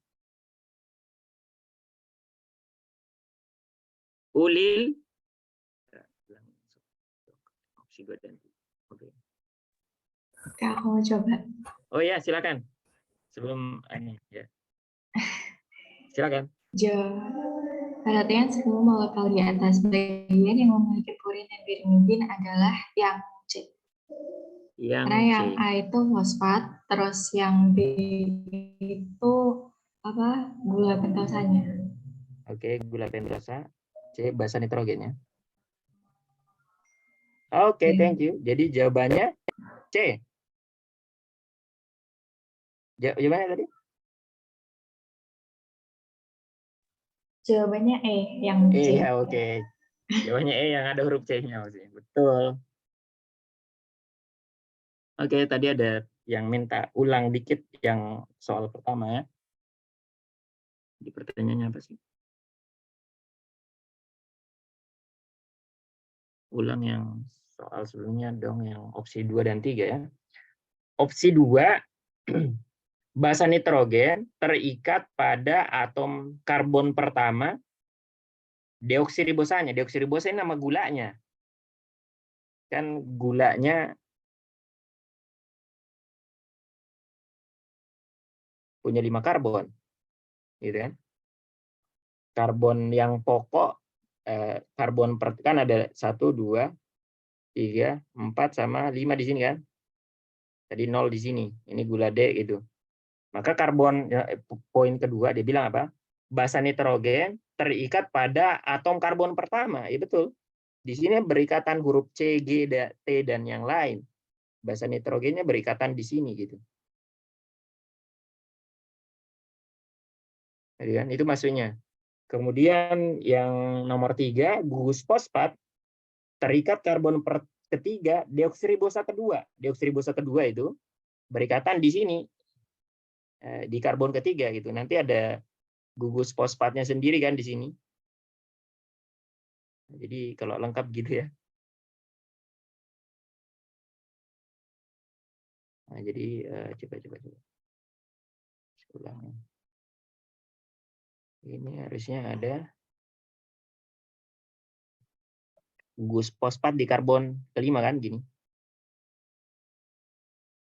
Ulil. Oke. Kak, aku mau coba. Oh ya, silakan. Sebelum ini ya. Silakan. Perhatikan semua molekul di atas bagian yang memiliki purin dan pirimidin adalah yang C. Karena yang C. A itu fosfat, terus yang B itu gula pentosanya. Oke, gula pentosa. C basa nitrogen ya. Oke, thank you. Jadi jawabannya C. Jawabannya tadi? Jawabannya E, yang C. Ya, oke. Jawabannya E yang ada huruf C-nya. Betul. Oke, tadi ada yang minta ulang dikit yang soal pertama ya. Di pertanyaannya apa sih? Ulang yang soal sebelumnya dong, yang opsi 2 dan 3 ya. Opsi 2, basa nitrogen terikat pada atom karbon pertama deoksiribosanya. Deoksiribosa ini nama gulanya. Kan gulanya punya 5 karbon. Gitu kan? Karbon yang pokok, karbon kan ada 1, 2, 3, 4, sama 5 di sini kan? Tadi 0 di sini. Ini gula D gitu. Maka karbon, poin kedua dia bilang apa? Basa nitrogen terikat pada atom karbon pertama. Ya betul. Di sini berikatan huruf C, G, T, dan yang lain. Basa nitrogennya berikatan di sini gitu. Jadi kan itu maksudnya. Kemudian yang nomor 3, gugus fosfat terikat karbon ketiga deoksiribosa kedua. Deoksiribosa kedua itu berikatan di sini di karbon ketiga gitu. Nanti ada gugus fosfatnya sendiri kan di sini. Jadi kalau lengkap gitu ya. Nah, jadi coba. Ulang. Ini harusnya ada gugus fosfat di karbon kelima kan gini.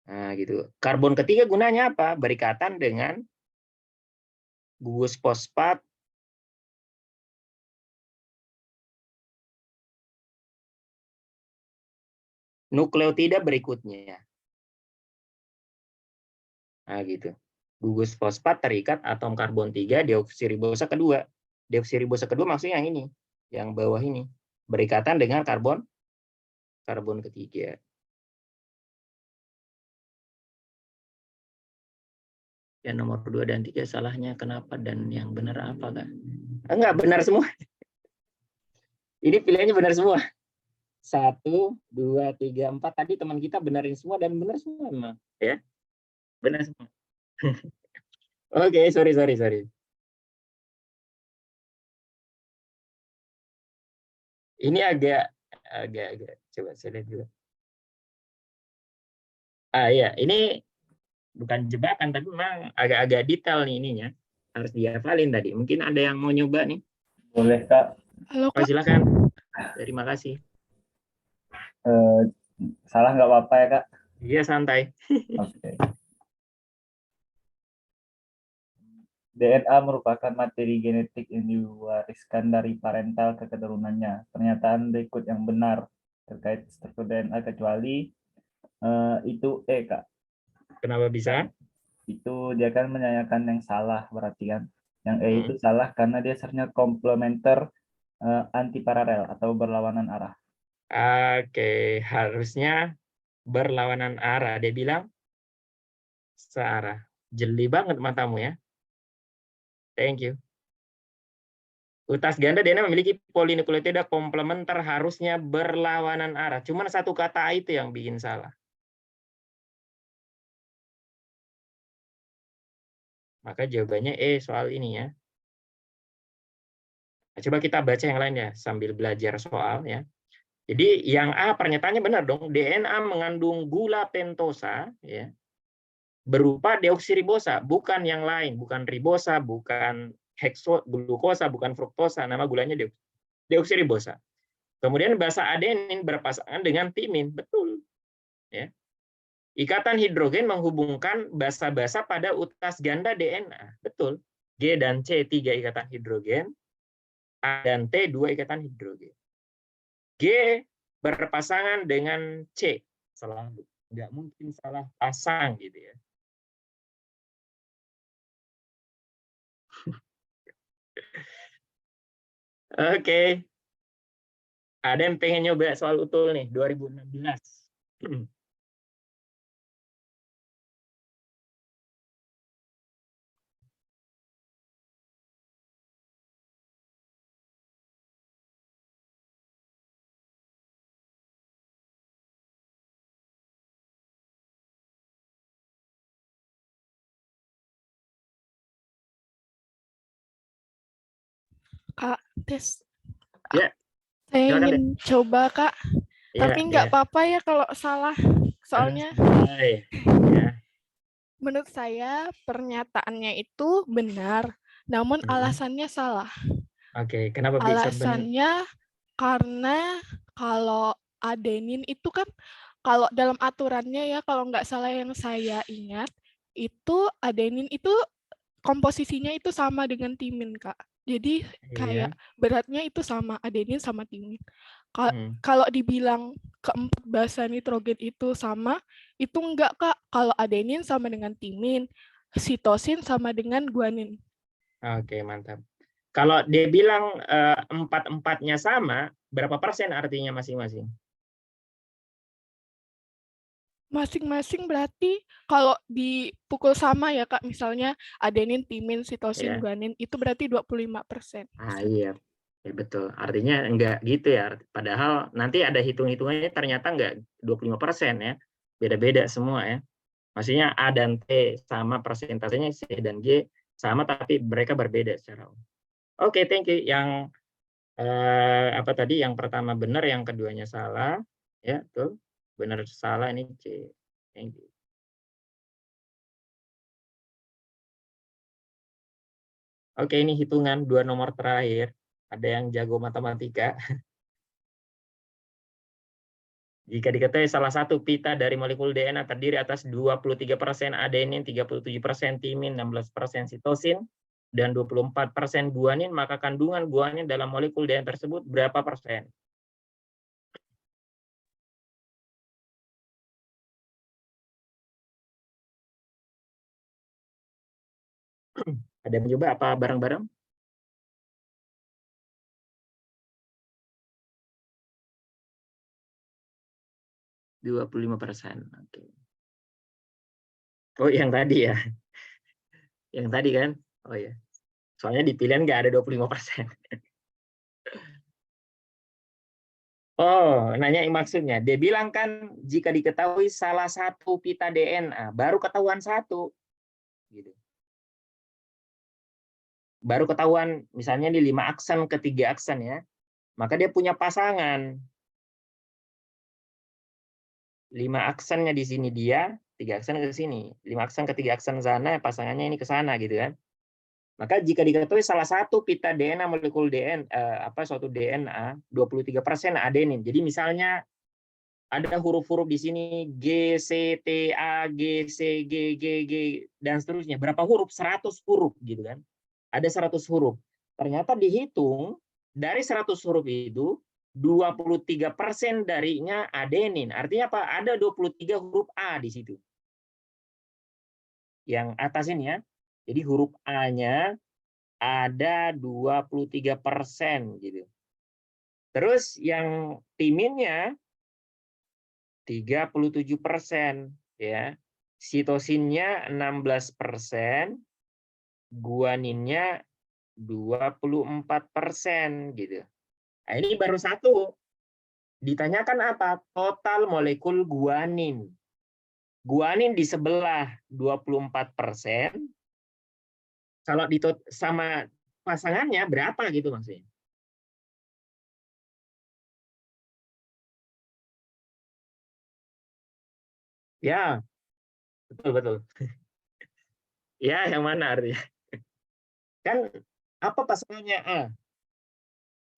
Nah, gitu. Karbon ketiga gunanya apa? Berikatan dengan gugus fosfat nukleotida berikutnya. Nah, gitu. Gugus fosfat terikat atom karbon 3 deoksiribosa kedua. Deoksiribosa kedua maksudnya yang ini, yang bawah ini. Berikatan dengan karbon ketiga. Yang nomor 2 dan 3 salahnya kenapa dan yang benar apa, Kak? Enggak, benar semua. Ini pilihannya benar semua. 1, 2, 3, 4 tadi teman kita benarin semua dan benar semua memang, ya. Benar semua. Oke, sorry. Ini agak coba saya lihat dulu. Iya, ini bukan jebakan tapi memang agak detail nih ininya. Harus dihafalin tadi. Mungkin ada yang mau nyoba nih. Boleh, Kak. Halo, Oh, Kak. silakan. Terima kasih. Salah nggak apa-apa ya, Kak? Iya, santai. Oke. DNA merupakan materi genetik yang diwariskan dari parental ke keturunannya. Pernyataan berikut yang benar terkait struktur DNA kecuali itu Kak. Kenapa bisa? Itu dia kan menyayangkan yang salah berarti kan. Yang itu salah karena dia seharusnya komplementer antiparalel atau berlawanan arah. Oke, harusnya berlawanan arah. Dia bilang searah. Jeli banget matamu ya. Thank you. Utas ganda DNA memiliki polinukleotida komplementer harusnya berlawanan arah. Cuman satu kata itu yang bikin salah. Maka jawabannya soal ini ya. Nah, coba kita baca yang lain ya sambil belajar soal ya. Jadi yang A pernyataannya benar dong. DNA mengandung gula pentosa ya. Berupa deoksiribosa, bukan yang lain, bukan ribosa, bukan glukosa, bukan fruktosa, nama gulanya deoksiribosa. Kemudian basa adenin berpasangan dengan timin, betul. Ya. Ikatan hidrogen menghubungkan basa-basa pada utas ganda DNA, betul. G dan C 3 ikatan hidrogen, A dan T 2 ikatan hidrogen. G berpasangan dengan C, selalu. Nggak mungkin salah pasang gitu ya. Oke. Ada yang pengen nyoba soal utul nih, 2016. Kak, tes. Ya, Saya silakan deh. ingin coba, Kak. Ya, Tapi nggak apa-apa ya kalau salah. Soalnya ya. menurut saya pernyataannya itu benar, namun alasannya salah. Oke, kenapa bisa benar? Alasannya karena kalau adenin itu kan, kalau dalam aturannya ya, kalau nggak salah yang saya ingat, itu adenin itu komposisinya itu sama dengan timin, Kak. Jadi kayak beratnya itu sama, adenin sama timin. Kalau dibilang keempat basa nitrogen itu sama, itu enggak, Kak. Kalau adenin sama dengan timin, sitosin sama dengan guanin. Oke, mantap. Kalau dia bilang empat-empatnya sama, berapa persen artinya masing-masing? Masing-masing berarti kalau dipukul sama ya, Kak, misalnya adenin, timin, sitosin, guanin, itu berarti 25%. Iya, ya betul. Artinya enggak gitu ya. Padahal nanti ada hitung-hitungannya ternyata enggak 25% ya. Beda-beda semua ya. Maksudnya A dan T sama persentasenya, C dan G sama tapi mereka berbeda secara umum. Oke, thank you. Yang Apa tadi yang pertama benar, yang keduanya salah, ya tuh benar salah ini C. Oke, ini hitungan 2 nomor terakhir. Ada yang jago matematika. Jika diketahui salah satu pita dari molekul DNA terdiri atas 23% adenin, 37% timin, 16% sitosin, dan 24% guanin, maka kandungan guanin dalam molekul DNA tersebut berapa persen? Ada yang mencoba apa bareng-bareng? - 25%. Oke. Oh, yang tadi ya. Yang tadi kan? Oh ya. Soalnya di pilihan nggak ada 25%. Oh, nanya maksudnya. Dia bilang kan jika diketahui salah satu pita DNA, baru ketahuan satu. Gitu. Baru ketahuan misalnya di 5 aksen ke 3 aksen ya. Maka dia punya pasangan. 5 aksennya di sini dia, 3 aksen ke sini. 5 aksen ke 3 aksen sana, pasangannya ini ke sana gitu kan. Maka jika diketahui salah satu pita DNA molekul DNA suatu DNA 23% adenin. Jadi misalnya ada huruf-huruf di sini G, C, T, A, G, C, G, G, G dan seterusnya. Berapa huruf? 100 huruf gitu kan. Ada 100 huruf. Ternyata dihitung dari 100 huruf itu 23% darinya adenin. Artinya apa? Ada 23 huruf A di situ. Yang atas ini ya. Jadi huruf A-nya ada 23% gitu. Terus yang timinnya 37% ya. Sitosinnya 16%, guaninnya 24% gitu. Nah, ini baru satu. Ditanyakan apa? Total molekul guanin. Guanin di sebelah 24%. Kalau sama pasangannya berapa gitu maksudnya? Ya, betul. Ya, yang mana artinya? Kan apa pasangannya A?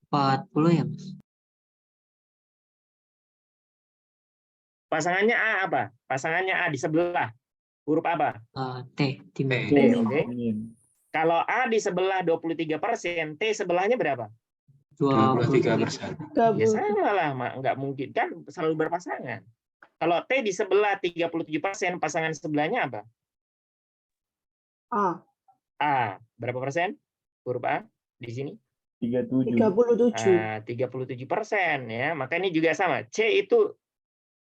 40 ya, Mas? Pasangannya A apa? Pasangannya A di sebelah. Huruf apa? T, timin. T, oke. Kalau A di sebelah 23%, T sebelahnya berapa? 23%. Ya sama lah, nggak mungkin. Kan selalu berpasangan. Kalau T di sebelah 37%, pasangan sebelahnya apa? A. A. Berapa persen? Huruf A di sini? 37. 37% ya. Maka ini juga sama. C itu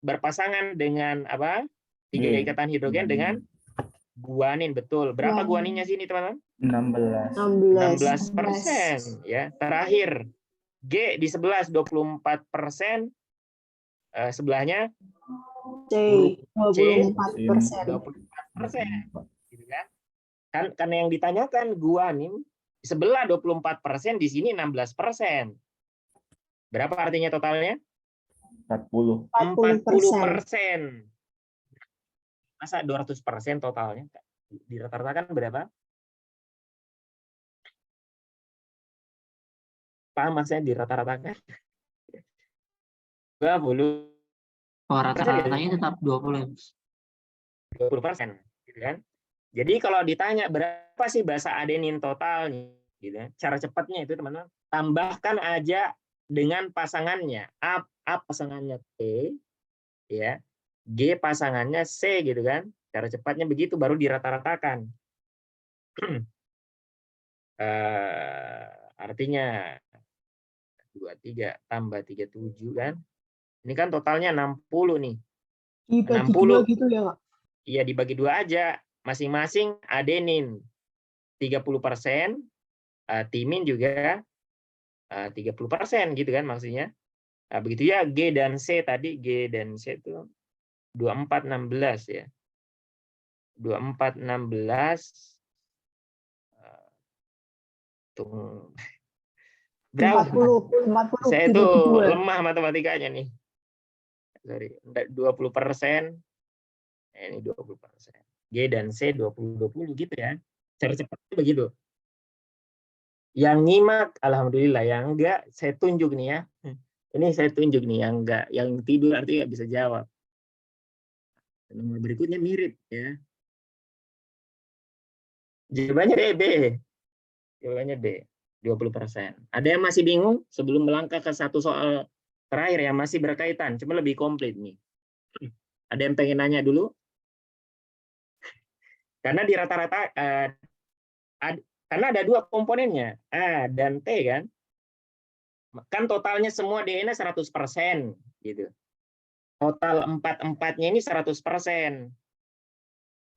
berpasangan dengan apa? 3 ikatan hidrogen dengan guanin, betul. Berapa guaninnya sini, teman-teman? 16%. Ya. Terakhir, G di 24%, sebelahnya C. C 24%. Gitu kan? Karena yang ditanyakan guanin di sebelah 24%, di sini 16%. Berapa artinya totalnya? 40%. Masa 200% totalnya? Dirata-ratakan berapa? Paham maksudnya dirata-ratakan? 20. Oh, rata-ratanya tetap 20 ya, Mas? 20%. Gitu kan? Jadi kalau ditanya berapa sih basa adenin totalnya, gitu, cara cepatnya itu teman-teman, tambahkan aja dengan pasangannya. A pasangannya T, ya, G pasangannya C, gitu kan? Cara cepatnya begitu, baru dirata-ratakan. Artinya 23 tambah 37 kan? Ini kan totalnya 60 nih. Dibagi 60 gitu ya, Kak? Iya, dibagi 2 aja. Masing-masing adenin 30%, timin juga 30% gitu kan maksudnya. Nah, begitu ya G dan C tadi, G dan C itu 24 16 ya. 24 16 tung Berapa? 40, Saya itu 32. lemah matematikanya nih. Sorry, 20%. Ini 20%. G dan C 20-20 gitu ya. Cara cepatnya begitu. Yang nyimak, alhamdulillah. Yang enggak, saya tunjuk nih ya. Ini saya tunjuk nih yang enggak. Yang tidur artinya nggak bisa jawab. Nomor berikutnya mirip ya. Jawabannya B. Jawabannya B. 20%. Ada yang masih bingung sebelum melangkah ke satu soal terakhir yang masih berkaitan, cuma lebih komplit nih. Ada yang pengen nanya dulu? Karena di rata-rata karena ada dua komponennya, A dan T kan. Kan totalnya semua DNA 100% gitu. Total 4-4-nya ini 100%.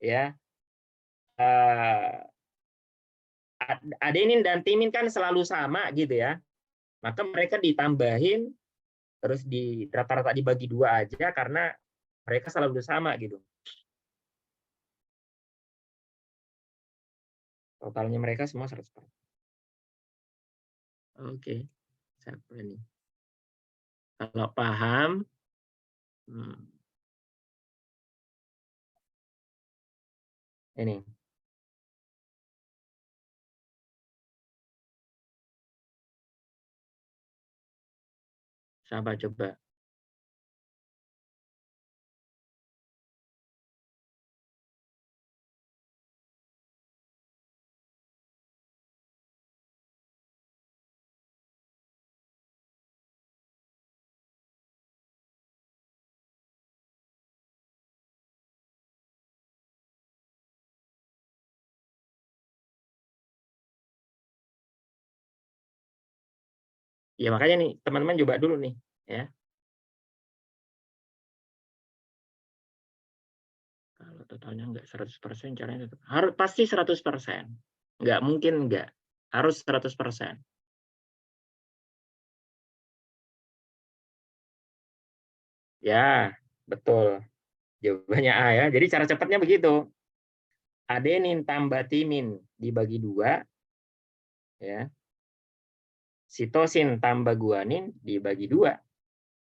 Ya. Adenin dan timin kan selalu sama gitu ya. Maka mereka ditambahin terus di rata-rata dibagi 2 aja karena mereka selalu sama gitu. Totalnya mereka semua 100%. Oke. Siapa nih? Kalau paham, ini. Siapa coba? Ya makanya nih teman-teman coba dulu nih ya. Kalau totalnya enggak 100%, caranya tetap harus pasti 100%. Enggak mungkin enggak. Harus 100%. Ya, betul. Jawabannya A ya. Jadi cara cepatnya begitu. Adenin tambah timin dibagi 2 ya. Sitosin tambah guanin dibagi 2.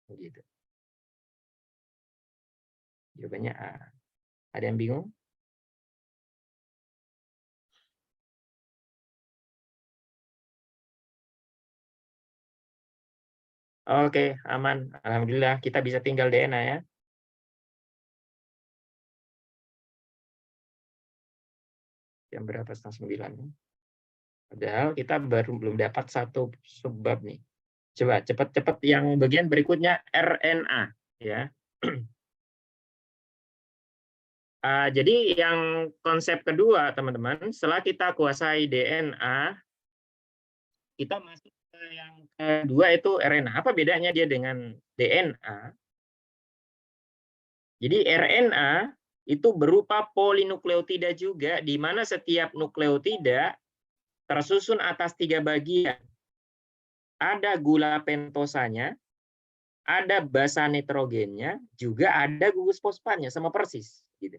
Begitu. Jawabannya A. Ada yang bingung? Oke, aman. Alhamdulillah kita bisa tinggal DNA ya. Jam berapa? 8:30. Padahal kita belum dapat satu subbab nih. Coba cepat-cepat yang bagian berikutnya RNA ya. Jadi yang konsep kedua teman-teman, setelah kita kuasai DNA, kita masuk ke yang kedua itu RNA. Apa bedanya dia dengan DNA? Jadi RNA itu berupa polinukleotida juga, di mana setiap nukleotida tersusun atas 3 bagian. Ada gula pentosanya, ada basa nitrogennya, juga ada gugus fosfatnya, sama persis. Gitu.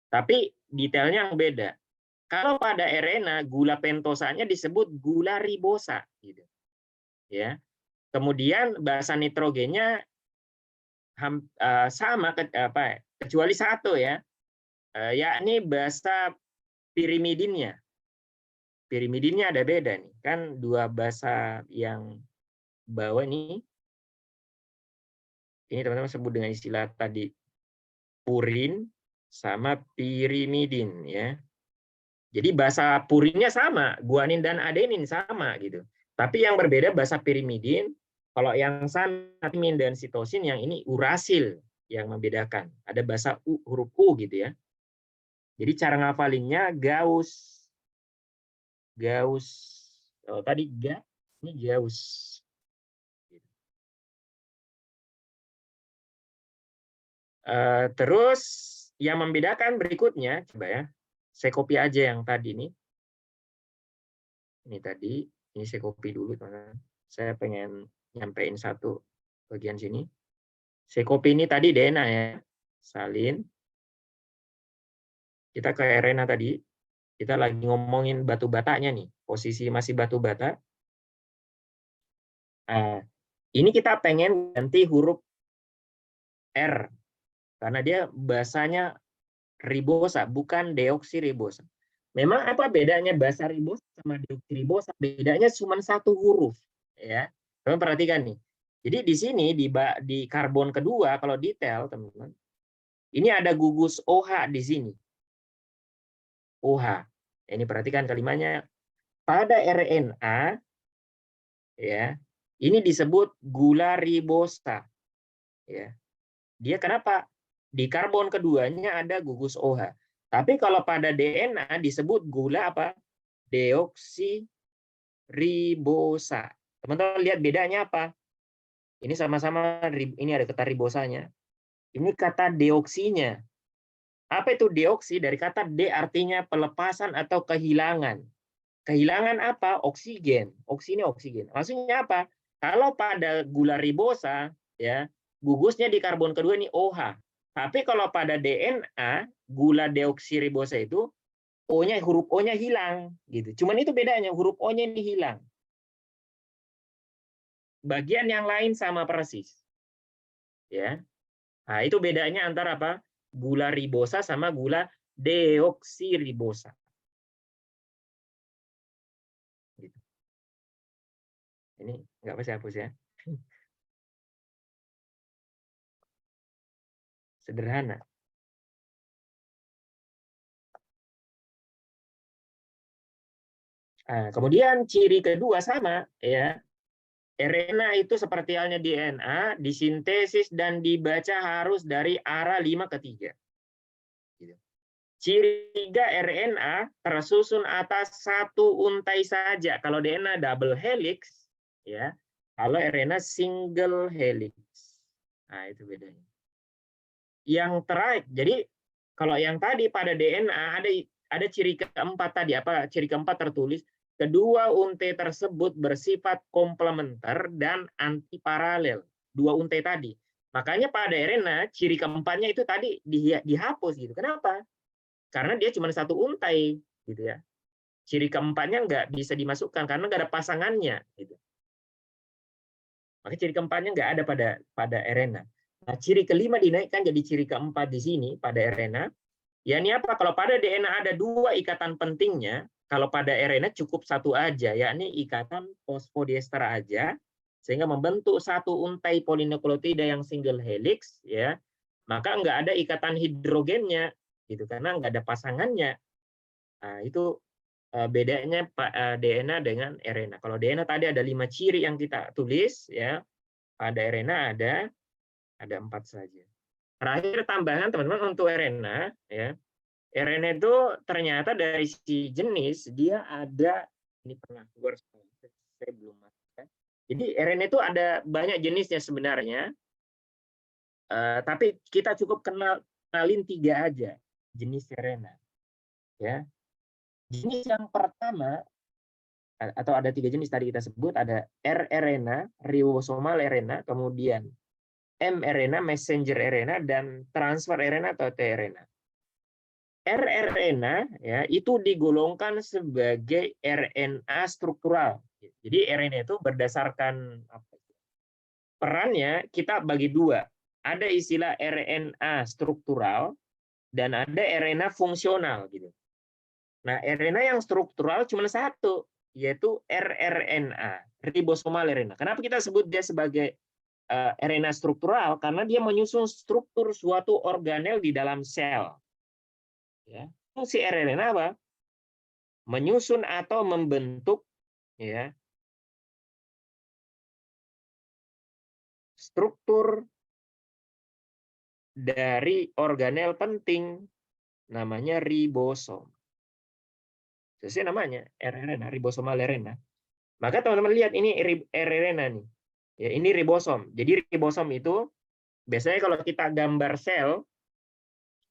Tapi detailnya yang beda. Kalau pada RNA, gula pentosanya disebut gula ribosa. Gitu. Ya. Kemudian basa nitrogennya sama, kecuali satu ya, yakni basa pirimidinnya. Pirimidinnya ada beda nih, kan 2 basa yang bawah ini teman-teman sebut dengan istilah tadi purin sama pirimidin ya. Jadi basa purinnya sama, guanin dan adenin sama gitu. Tapi yang berbeda basa pirimidin, kalau yang sana timin dan sitosin, yang ini urasil yang membedakan. Ada basa huruf U gitu ya. Jadi cara ngafalinnya Gauss. Gauss. Oh, tadi Ga, ini Gauss. Terus yang membedakan berikutnya, coba ya, saya copy aja yang tadi nih. Ini tadi, ini saya copy dulu teman-teman. Saya pengen nyampein satu bagian sini. Saya copy ini tadi DNA ya, salin. Kita ke RNA tadi, kita lagi ngomongin batu batanya nih, posisi masih batu bata. Ini kita pengen ganti huruf R karena dia bahasanya ribosa, bukan deoksiribosa. Memang apa bedanya bahasa ribosa sama deoksiribosa? Bedanya cuma satu huruf, ya. Teman perhatikan nih. Jadi di sini di karbon kedua kalau detail, teman-teman, ini ada gugus OH di sini. OH. Ini perhatikan kalimatnya. Pada RNA, ya, ini disebut gula ribosa. Ya. Dia kenapa? Di karbon keduanya ada gugus OH. Tapi kalau pada DNA disebut gula apa? Deoksiribosa. Teman-teman lihat bedanya apa? Ini sama-sama, ini ada kata ribosanya. Ini kata deoksinya. Apa itu deoksi? Dari kata de artinya pelepasan atau kehilangan. Kehilangan apa? Oksigen. Oksi ini oksigen. Maksudnya apa? Kalau pada gula ribosa, ya, gugusnya di karbon kedua ini OH. Tapi kalau pada DNA, gula deoksiribosa itu O-nya, huruf O-nya hilang, gitu. Cuman itu bedanya, huruf O-nya ini hilang. Bagian yang lain sama persis. Ya. Nah, itu bedanya antara apa? Gula ribosa sama gula deoksiribosa. Gitu. Ini nggak bisa hapus ya. Sederhana. Nah, kemudian ciri kedua sama, ya. RNA itu seperti halnya DNA, disintesis dan dibaca harus dari arah 5 ke 3. Gitu. Ciri 3 RNA tersusun atas satu untai saja. Kalau DNA double helix, ya. Kalau RNA single helix. Nah, itu bedanya. Yang terakhir, jadi kalau yang tadi pada DNA ada ciri keempat tadi, apa ciri keempat tertulis? Kedua untai tersebut bersifat komplementer dan antiparalel. Dua untai tadi. Makanya pada RNA ciri keempatnya itu tadi dihapus gitu. Kenapa? Karena dia cuma satu untai, gitu ya. Ciri keempatnya nggak bisa dimasukkan karena nggak ada pasangannya, gitu. Maka ciri keempatnya nggak ada pada RNA. Nah, ciri kelima dinaikkan jadi ciri keempat di sini pada RNA. Ya ini apa? Kalau pada DNA ada dua ikatan pentingnya, kalau pada RNA cukup satu aja, yakni ikatan fosfodiester aja, sehingga membentuk satu untai polinukleotida yang single helix, ya. Maka nggak ada ikatan hidrogennya, gitu, karena nggak ada pasangannya. Nah, itu bedanya DNA dengan RNA. Kalau DNA tadi ada 5 ciri yang kita tulis, ya. Pada RNA ada 4 saja. Terakhir tambahan teman-teman untuk RNA, ya. RNA itu ternyata dari si jenis dia ada, ini pernah saya belum masukkan. Jadi RNA itu ada banyak jenisnya sebenarnya, tapi kita cukup kenalin 3 aja jenis RNA. Ya, jenis yang pertama atau ada 3 jenis tadi kita sebut, ada rRNA, ribosomal RNA, kemudian mRNA, messenger RNA, dan transfer RNA atau tRNA. rRNA ya itu digolongkan sebagai RNA struktural. Jadi RNA itu berdasarkan perannya kita bagi 2. Ada istilah RNA struktural dan ada RNA fungsional gitu. Nah, RNA yang struktural cuma satu, yaitu rRNA, ribosomal RNA. Kenapa kita sebut dia sebagai RNA struktural? Karena dia menyusun struktur suatu organel di dalam sel. Ya. Fungsi rRNA apa? Menyusun atau membentuk, ya, struktur dari organel penting namanya ribosom. Sesuai namanya rRNA, ribosomal RNA. Maka teman-teman lihat ini rRNA nih. Ya, ini ribosom. Jadi ribosom itu biasanya kalau kita gambar sel,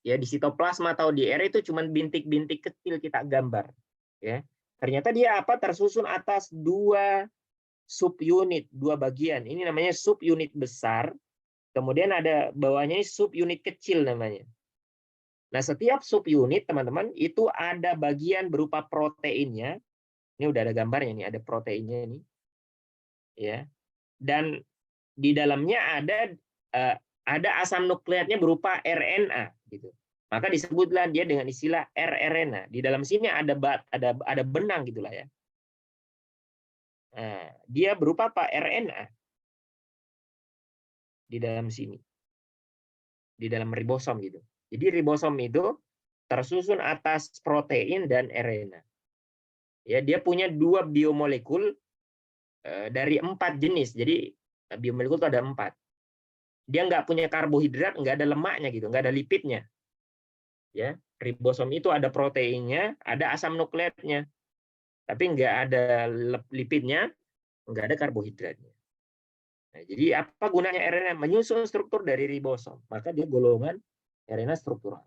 ya di sitoplasma atau di RNA itu cuma bintik-bintik kecil kita gambar. Ya, ternyata dia apa? Tersusun atas 2 subunit, 2 bagian. Ini namanya subunit besar. Kemudian ada bawahnya subunit kecil namanya. Nah, setiap subunit teman-teman itu ada bagian berupa proteinnya. Ini udah ada gambarnya nih, ada proteinnya ini. Ya. dan di dalamnya ada asam nukleatnya berupa RNA gitu. Maka disebutlah dia dengan istilah rRNA. Di dalam sini ada benang gitulah ya. Nah, dia berupa apa? RNA di dalam sini. Di dalam ribosom gitu. Jadi ribosom itu tersusun atas protein dan RNA. Ya, dia punya 2 biomolekul dari 4 jenis. Jadi biomolekul itu ada 4. Dia nggak punya karbohidrat, nggak ada lemaknya gitu, nggak ada lipidnya. Ya, ribosom itu ada proteinnya, ada asam nukleatnya, tapi nggak ada lipidnya, nggak ada karbohidratnya. Nah, jadi apa gunanya RNA? Menyusun struktur dari ribosom, maka dia golongan RNA struktural.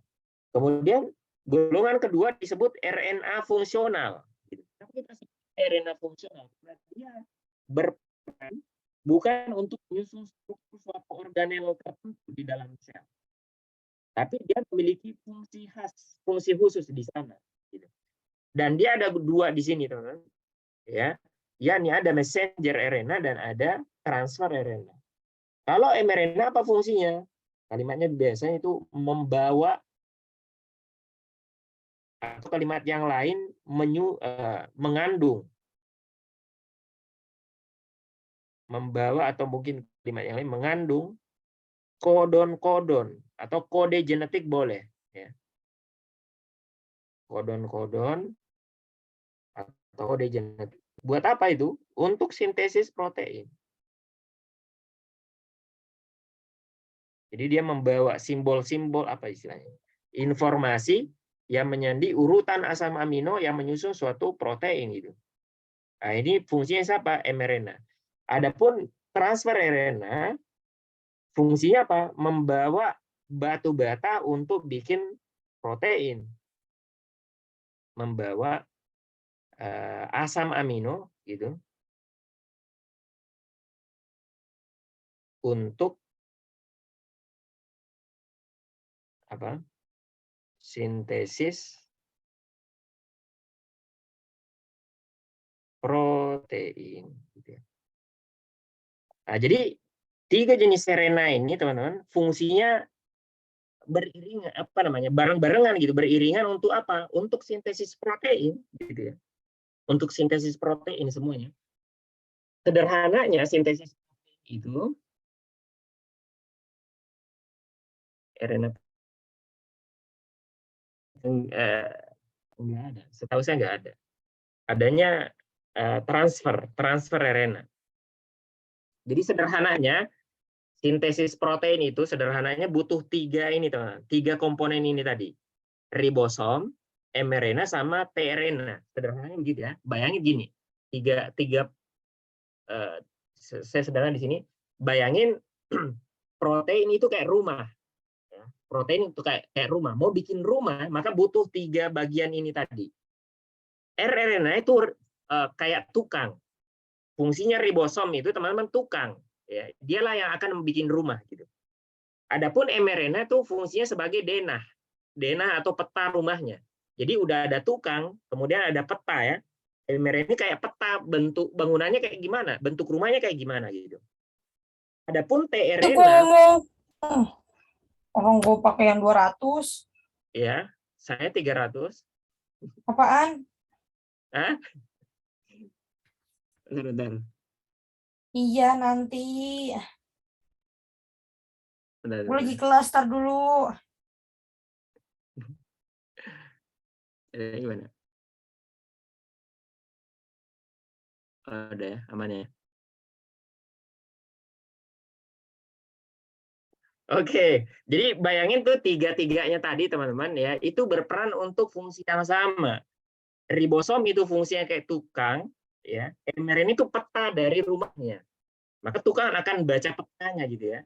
Kemudian golongan kedua disebut RNA fungsional. Kenapa kita sebut RNA fungsional? Karena dia berperan bukan untuk menyusun struktur suatu organel tertentu di dalam sel, tapi dia memiliki fungsi khas, fungsi khusus di sana. Dan dia ada 2 di sini, teman-teman. Ya, yakni ada messenger RNA dan ada transfer RNA. Kalau mRNA apa fungsinya? Kalimatnya biasanya itu membawa, atau kalimat yang lain mengandung, membawa, atau mungkin kalimat yang lain mengandung kodon-kodon atau kode genetik boleh ya. Kodon-kodon atau kode genetik. Buat apa itu? Untuk sintesis protein. Jadi dia membawa simbol-simbol, apa istilahnya? Informasi yang menyandi urutan asam amino yang menyusun suatu protein gitu. Nah, ini fungsinya siapa? mRNA. Adapun transfer RNA fungsinya apa? Membawa batu bata untuk bikin protein. Membawa asam amino gitu untuk apa? Sintesis protein gitu ya. Nah, jadi 3 jenis RNA ini, teman-teman, fungsinya beriringan, apa namanya, bareng-barengan gitu, beriringan untuk apa? Untuk sintesis protein gitu ya. Untuk sintesis protein semuanya. Sederhananya sintesis protein itu RNA enggak ada. Setahu saya enggak ada. Adanya transfer RNA. Jadi sederhananya sintesis protein itu sederhananya butuh 3 ini, teman-teman. 3 komponen ini tadi. Ribosom, mRNA sama tRNA. Sederhananya begitu ya. Bayangin gini. Saya sederhana di sini. Bayangin protein itu kayak rumah. Protein itu kayak rumah. Mau bikin rumah, maka butuh 3 bagian ini tadi. rRNA itu kayak tukang. Fungsinya ribosom itu, teman-teman, tukang. Ya, dialah yang akan membuat rumah gitu. Adapun mRNA itu fungsinya sebagai denah atau peta rumahnya. Jadi udah ada tukang, kemudian ada peta ya. mRNA ini kayak peta, bentuk bangunannya kayak gimana, bentuk rumahnya kayak gimana gitu. Adapun tRNA, orang gue pakai yang 200. Ya, saya 300. Apaan? Hah? Bentar. Iya, nanti. Bentar. Gue lagi kelas, tar dulu. Gimana? Ada ya, aman ya. Oke, jadi bayangin tuh 3-3-nya tadi, teman-teman ya, itu berperan untuk fungsi yang sama. Ribosom itu fungsinya kayak tukang, ya. mRNA itu peta dari rumahnya. Maka tukang akan baca petanya gitu ya.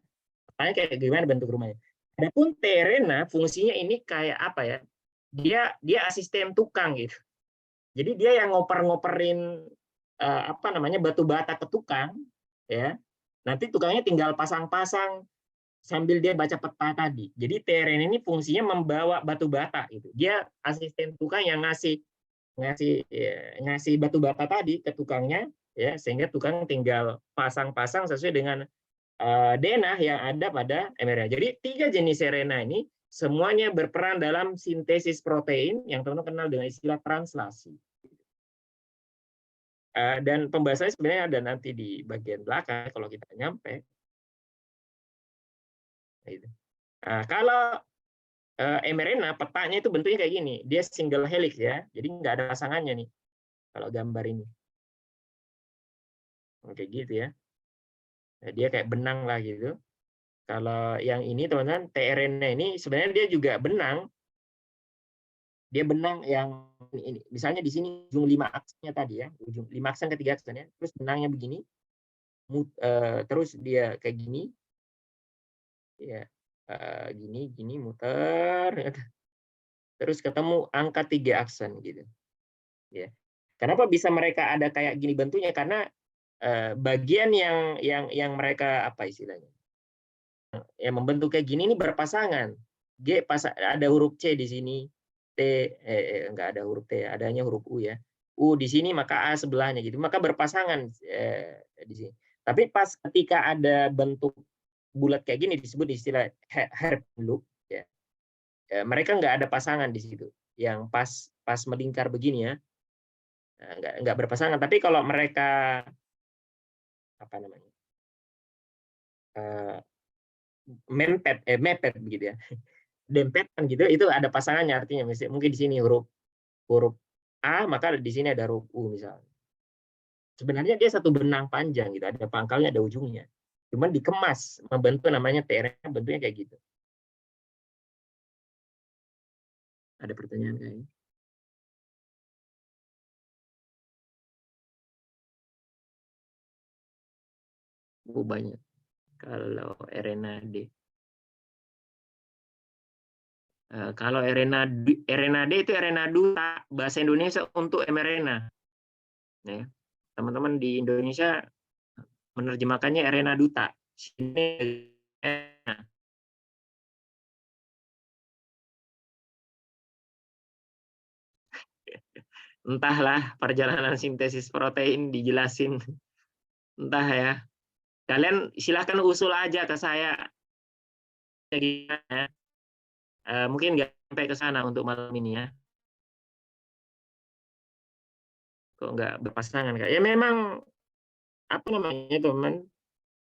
Petanya kayak gimana bentuk rumahnya. Adapun tRNA fungsinya ini kayak apa ya? Dia asisten tukang gitu. Jadi dia yang ngoper-ngoperin apa namanya, batu bata ke tukang, ya. Nanti tukangnya tinggal pasang-pasang sambil dia baca peta tadi. Jadi tRNA ini fungsinya membawa batu bata gitu. Dia asisten tukang yang ngasih batu bata tadi ke tukangnya, ya, sehingga tukang tinggal pasang-pasang sesuai dengan DNA yang ada pada mRNA. Jadi 3 jenis RNA ini semuanya berperan dalam sintesis protein yang teman-teman kenal dengan istilah translasi. Dan pembahasannya sebenarnya ada nanti di bagian belakang kalau kita nyampe. Kalau mRNA petanya itu bentuknya kayak gini, dia single helix ya, jadi nggak ada pasangannya nih kalau gambar ini. Kayak gitu ya. Nah, dia kayak benang lah gitu. Kalau yang ini teman-teman, tRNA ini sebenarnya dia juga benang. Dia benang yang ini. Misalnya di sini ujung 5 aksennya tadi ya, ujung 5 aksen ke 3 aksen ya. Terus benangnya begini. Terus dia kayak gini. Ya, gini muter. Terus ketemu angka 3 aksen gitu. Ya. Kenapa bisa mereka ada kayak gini bentuknya? Karena bagian yang mereka apa istilahnya? Yang membentuk kayak gini ini berpasangan. G ada huruf C di sini, T enggak ada huruf T, adanya huruf U ya. U di sini maka A sebelahnya gitu. Maka berpasangan di sini. Tapi pas ketika ada bentuk bulat kayak gini disebut istilah hairpin loop ya. Mereka nggak ada pasangan di situ. Yang pas melingkar begini ya. Nggak berpasangan. Tapi kalau mereka apa namanya? Mepet begitu ya, dempetan gitu, itu ada pasangannya, artinya mungkin di sini huruf A maka di sini ada huruf U misalnya. Sebenarnya dia satu benang panjang gitu, ada pangkalnya, ada ujungnya, cuman dikemas membentuk namanya tRNA, bentuknya kayak gitu. Ada pertanyaan kayaknya? Banyak. Kalau RNA-D. Kalau RNA-D itu RNA duta, bahasa Indonesia untuk mRNA. Ya. Teman-teman di Indonesia menerjemahkannya RNA duta. Entahlah perjalanan sintesis protein dijelasin. Entah ya. Kalian silahkan usul aja ke saya. Mungkin nggak sampai ke sana untuk malam ini ya. Kok nggak berpasangan? Ya memang apa namanya teman?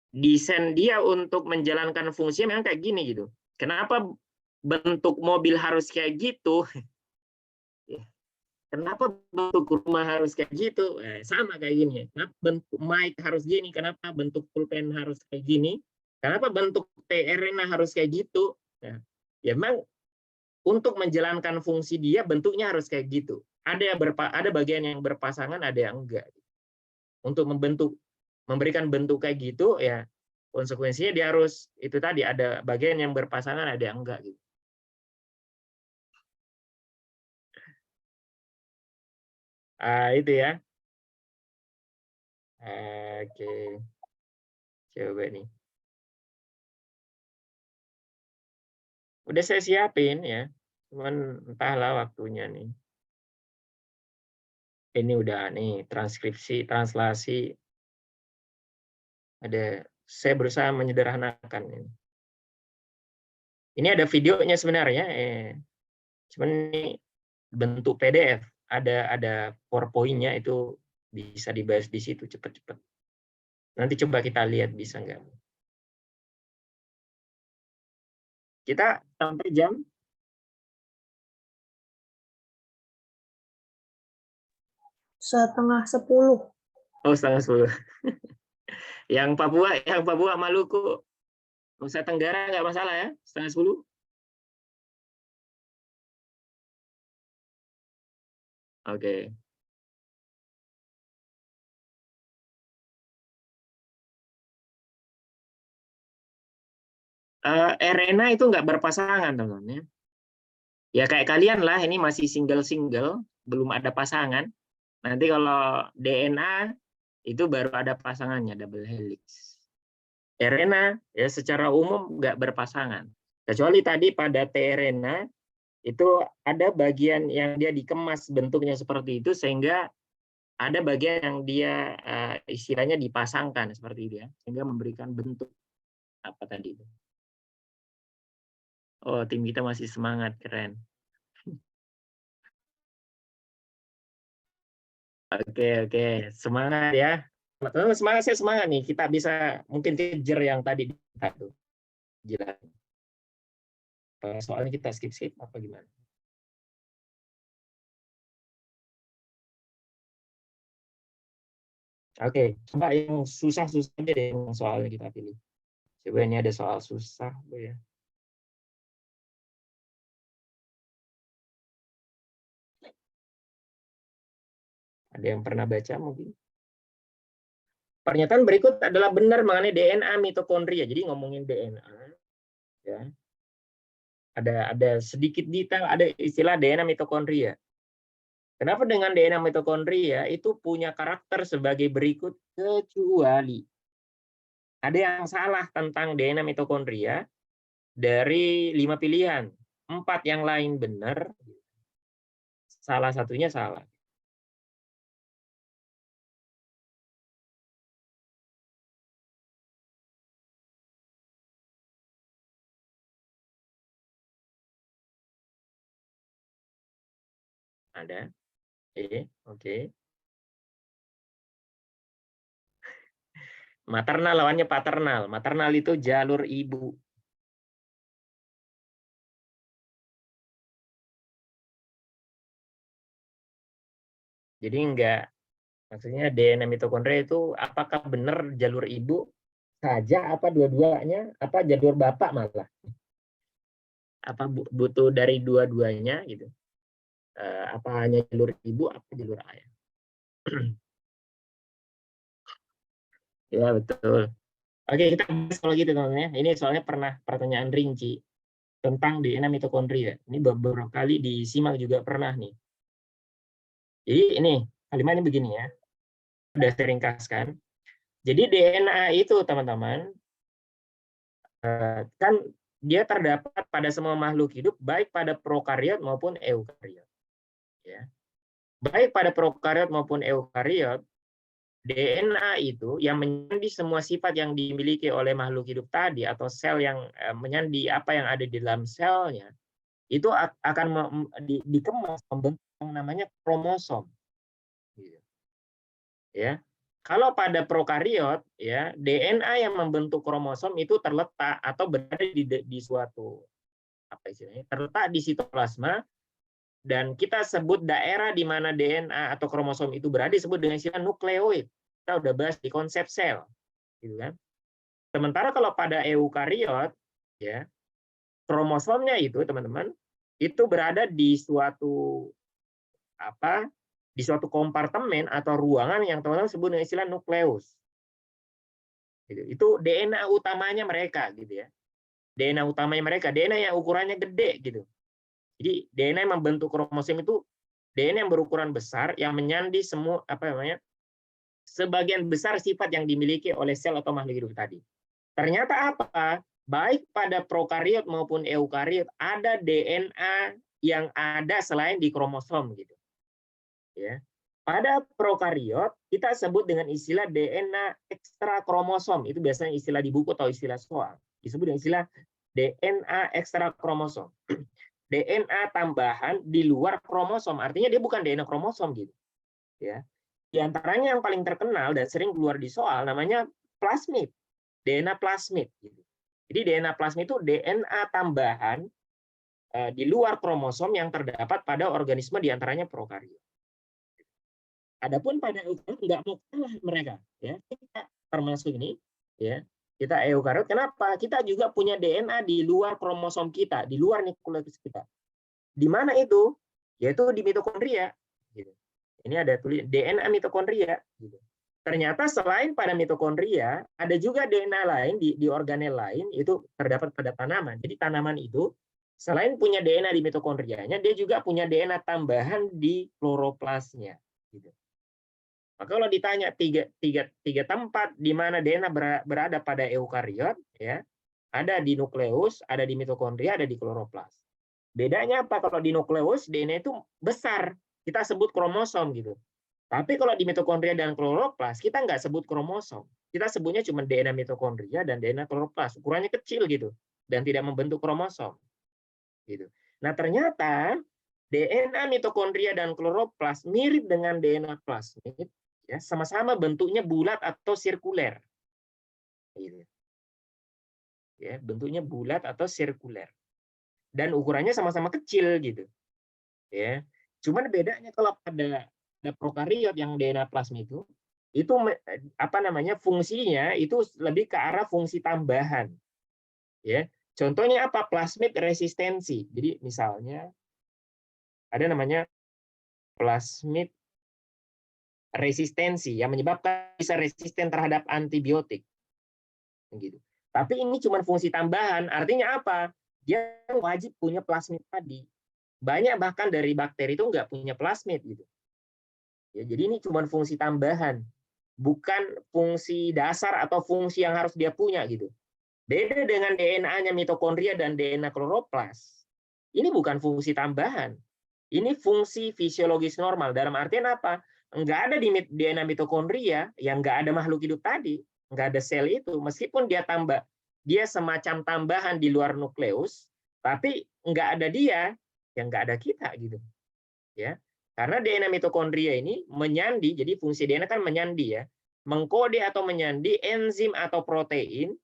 Desain dia untuk menjalankan fungsi memang kayak gini gitu. Kenapa bentuk mobil harus kayak gitu? Kenapa bentuk rumah harus kayak gitu? Sama kayak gini. Kenapa bentuk mic harus gini? Kenapa bentuk pulpen harus kayak gini? Kenapa bentuk tRNA harus kayak gitu? Ya memang untuk menjalankan fungsi dia bentuknya harus kayak gitu. Ada bagian yang berpasangan, ada yang enggak. Untuk memberikan bentuk kayak gitu, ya konsekuensinya dia harus itu tadi, ada bagian yang berpasangan, ada yang enggak gitu. Itu ya. Oke. Coba nih. Udah saya siapin ya. Cuman entahlah waktunya nih. Ini udah nih transkripsi, translasi. Saya berusaha menyederhanakan ini. Ini ada videonya sebenarnya. Cuman ini bentuk PDF. Ada PowerPoint-nya, itu bisa dibahas di situ cepat-cepat. Nanti coba kita lihat bisa nggak. Kita sampai jam 9:30. Oh, 9:30. Yang Papua, Maluku, Nusa Tenggara nggak masalah ya, 9:30. Oke. RNA itu nggak berpasangan, teman-teman. Ya kayak kalian lah, ini masih single-single, belum ada pasangan. Nanti kalau DNA itu baru ada pasangannya, double helix. RNA ya secara umum nggak berpasangan. Kecuali tadi pada tRNA itu ada bagian yang dia dikemas bentuknya seperti itu sehingga ada bagian yang dia istilahnya dipasangkan seperti itu ya, sehingga memberikan bentuk apa tadi itu. Oh, tim kita masih semangat, keren. Oke, semangat ya. Teman-teman semangat, saya semangat nih. Kita bisa mungkin kejar yang tadi itu. Gila. Soalnya kita skip apa gimana? Oke, coba yang susah-susah aja deh yang soalnya kita pilih. Coba ini ada soal susah, ya. Ada yang pernah baca mungkin? Pernyataan berikut adalah benar mengenai DNA mitokondria. Jadi ngomongin DNA, ya. Ada sedikit detail, ada istilah DNA mitokondria. Kenapa dengan DNA mitokondria itu punya karakter sebagai berikut kecuali ada yang salah tentang DNA mitokondria dari 5 pilihan, 4 yang lain benar, salah satunya salah. Ada? Oke. Maternal lawannya paternal. Maternal itu jalur ibu. Jadi enggak, maksudnya DNA mitokondria itu apakah benar jalur ibu saja, apa dua-duanya, apa jalur bapak malah? Apa butuh dari dua-duanya gitu? Apa hanya jalur ibu, apa jalur ayah? Ya, betul. Oke, kita bahas kalau gitu teman-teman ya. Ini soalnya pernah pertanyaan rinci tentang DNA mitokondria. Ini beberapa kali disimak juga pernah nih. Jadi ini kalimatnya begini ya. Udah saya ringkaskan. Jadi DNA itu teman-teman kan dia terdapat pada semua makhluk hidup, baik pada prokariot maupun eukariot. Ya. Baik pada prokariot maupun eukariot, DNA itu yang menyandi semua sifat yang dimiliki oleh makhluk hidup tadi atau sel yang menyandi apa yang ada di dalam selnya, itu akan dikemas membentuk yang namanya kromosom. Ya. Kalau pada prokariot, ya DNA yang membentuk kromosom itu terletak atau berada di suatu apa istilahnya, terletak di sitoplasma, dan kita sebut daerah di mana DNA atau kromosom itu berada disebut dengan istilah nukleoid. Kita udah bahas di konsep sel, gitu kan. Sementara kalau pada eukariot, ya kromosomnya itu teman-teman itu berada di suatu apa? Di suatu kompartemen atau ruangan yang teman-teman sebut dengan istilah nukleus. Itu DNA utamanya mereka, gitu ya. DNA utamanya mereka, DNA yang ukurannya gede, gitu. Jadi DNA yang membentuk kromosom itu DNA yang berukuran besar yang menyandi semua apa namanya sebagian besar sifat yang dimiliki oleh sel atau makhluk hidup tadi. Ternyata apa? Baik pada prokariot maupun eukariot ada DNA yang ada selain di kromosom, gitu. Ya. Pada prokariot kita sebut dengan istilah DNA ekstra kromosom. Itu biasanya istilah di buku atau istilah soal. Disebut dengan istilah DNA ekstra kromosom. DNA tambahan di luar kromosom. Artinya dia bukan DNA kromosom gitu. Ya. Di antaranya yang paling terkenal dan sering keluar di soal namanya plasmid. DNA plasmid gitu. Jadi DNA plasmid itu DNA tambahan di luar kromosom yang terdapat pada organisme di antaranya prokariot. Adapun pada eukariot nggak mau kalah mereka, ya. Kita termasuk ini, ya. Kita eukariot, kenapa? Kita juga punya DNA di luar kromosom kita, di luar nukleus kita. Di mana itu? Yaitu di mitokondria. Gitu. Ini ada tulis DNA mitokondria. Gitu. Ternyata selain pada mitokondria, ada juga DNA lain di organel lain, itu terdapat pada tanaman. Jadi tanaman itu selain punya DNA di mitokondrianya, dia juga punya DNA tambahan di kloroplasnya. Gitu. Maka kalau ditanya tiga tempat di mana DNA berada pada eukariot, ya, ada di nukleus, ada di mitokondria, ada di kloroplas. Bedanya apa? Kalau di nukleus DNA itu besar, kita sebut kromosom gitu. Tapi kalau di mitokondria dan kloroplas, kita nggak sebut kromosom. Kita sebutnya cuma DNA mitokondria dan DNA kloroplas. Ukurannya kecil gitu. Dan tidak membentuk kromosom. Gitu. Nah, ternyata DNA mitokondria dan kloroplas mirip dengan DNA plasmid. Ya, sama-sama bentuknya bulat atau sirkuler. Gitu. Ya, bentuknya bulat atau sirkuler. Dan ukurannya sama-sama kecil gitu. Ya. Cuman bedanya kalau pada prokariot yang DNA plasmid itu apa namanya, fungsinya itu lebih ke arah fungsi tambahan. Ya. Contohnya apa? Plasmid resistensi. Jadi misalnya ada namanya plasmid resistensi yang menyebabkan bisa resisten terhadap antibiotik. Gitu. Tapi ini cuma fungsi tambahan, artinya apa? Dia wajib punya plasmid tadi. Banyak bahkan dari bakteri itu nggak punya plasmid gitu. Ya, jadi ini cuma fungsi tambahan, bukan fungsi dasar atau fungsi yang harus dia punya gitu. Beda dengan DNA-nya mitokondria dan DNA kloroplas. Ini bukan fungsi tambahan. Ini fungsi fisiologis normal. Dalam artian apa? Enggak ada di DNA mitokondria yang enggak ada makhluk hidup tadi, enggak ada sel itu. Meskipun dia semacam tambahan di luar nukleus, tapi enggak ada dia, yang enggak ada kita gitu. Ya. Karena DNA mitokondria ini menyandi, jadi fungsi DNA kan menyandi ya, mengkode atau menyandi enzim atau protein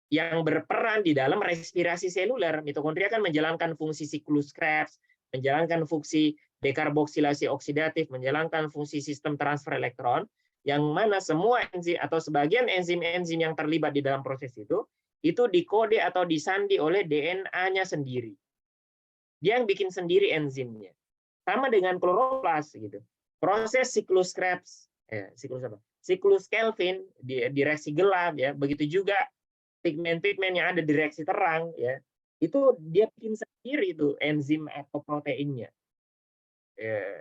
yang berperan di dalam respirasi seluler. Mitokondria kan menjalankan fungsi siklus Krebs, menjalankan fungsi dekarboksilasi oksidatif, menjalankan fungsi sistem transfer elektron, yang mana semua enzim atau sebagian enzim-enzim yang terlibat di dalam proses itu dikode atau disandi oleh DNA-nya sendiri. Dia yang bikin sendiri enzimnya. Sama dengan kloroplas gitu. Proses siklus Krebs, siklus Kelvin di reaksi gelap ya, begitu juga pigmen-pigmen yang ada di reaksi terang ya, itu dia bikin sendiri itu enzim atau proteinnya,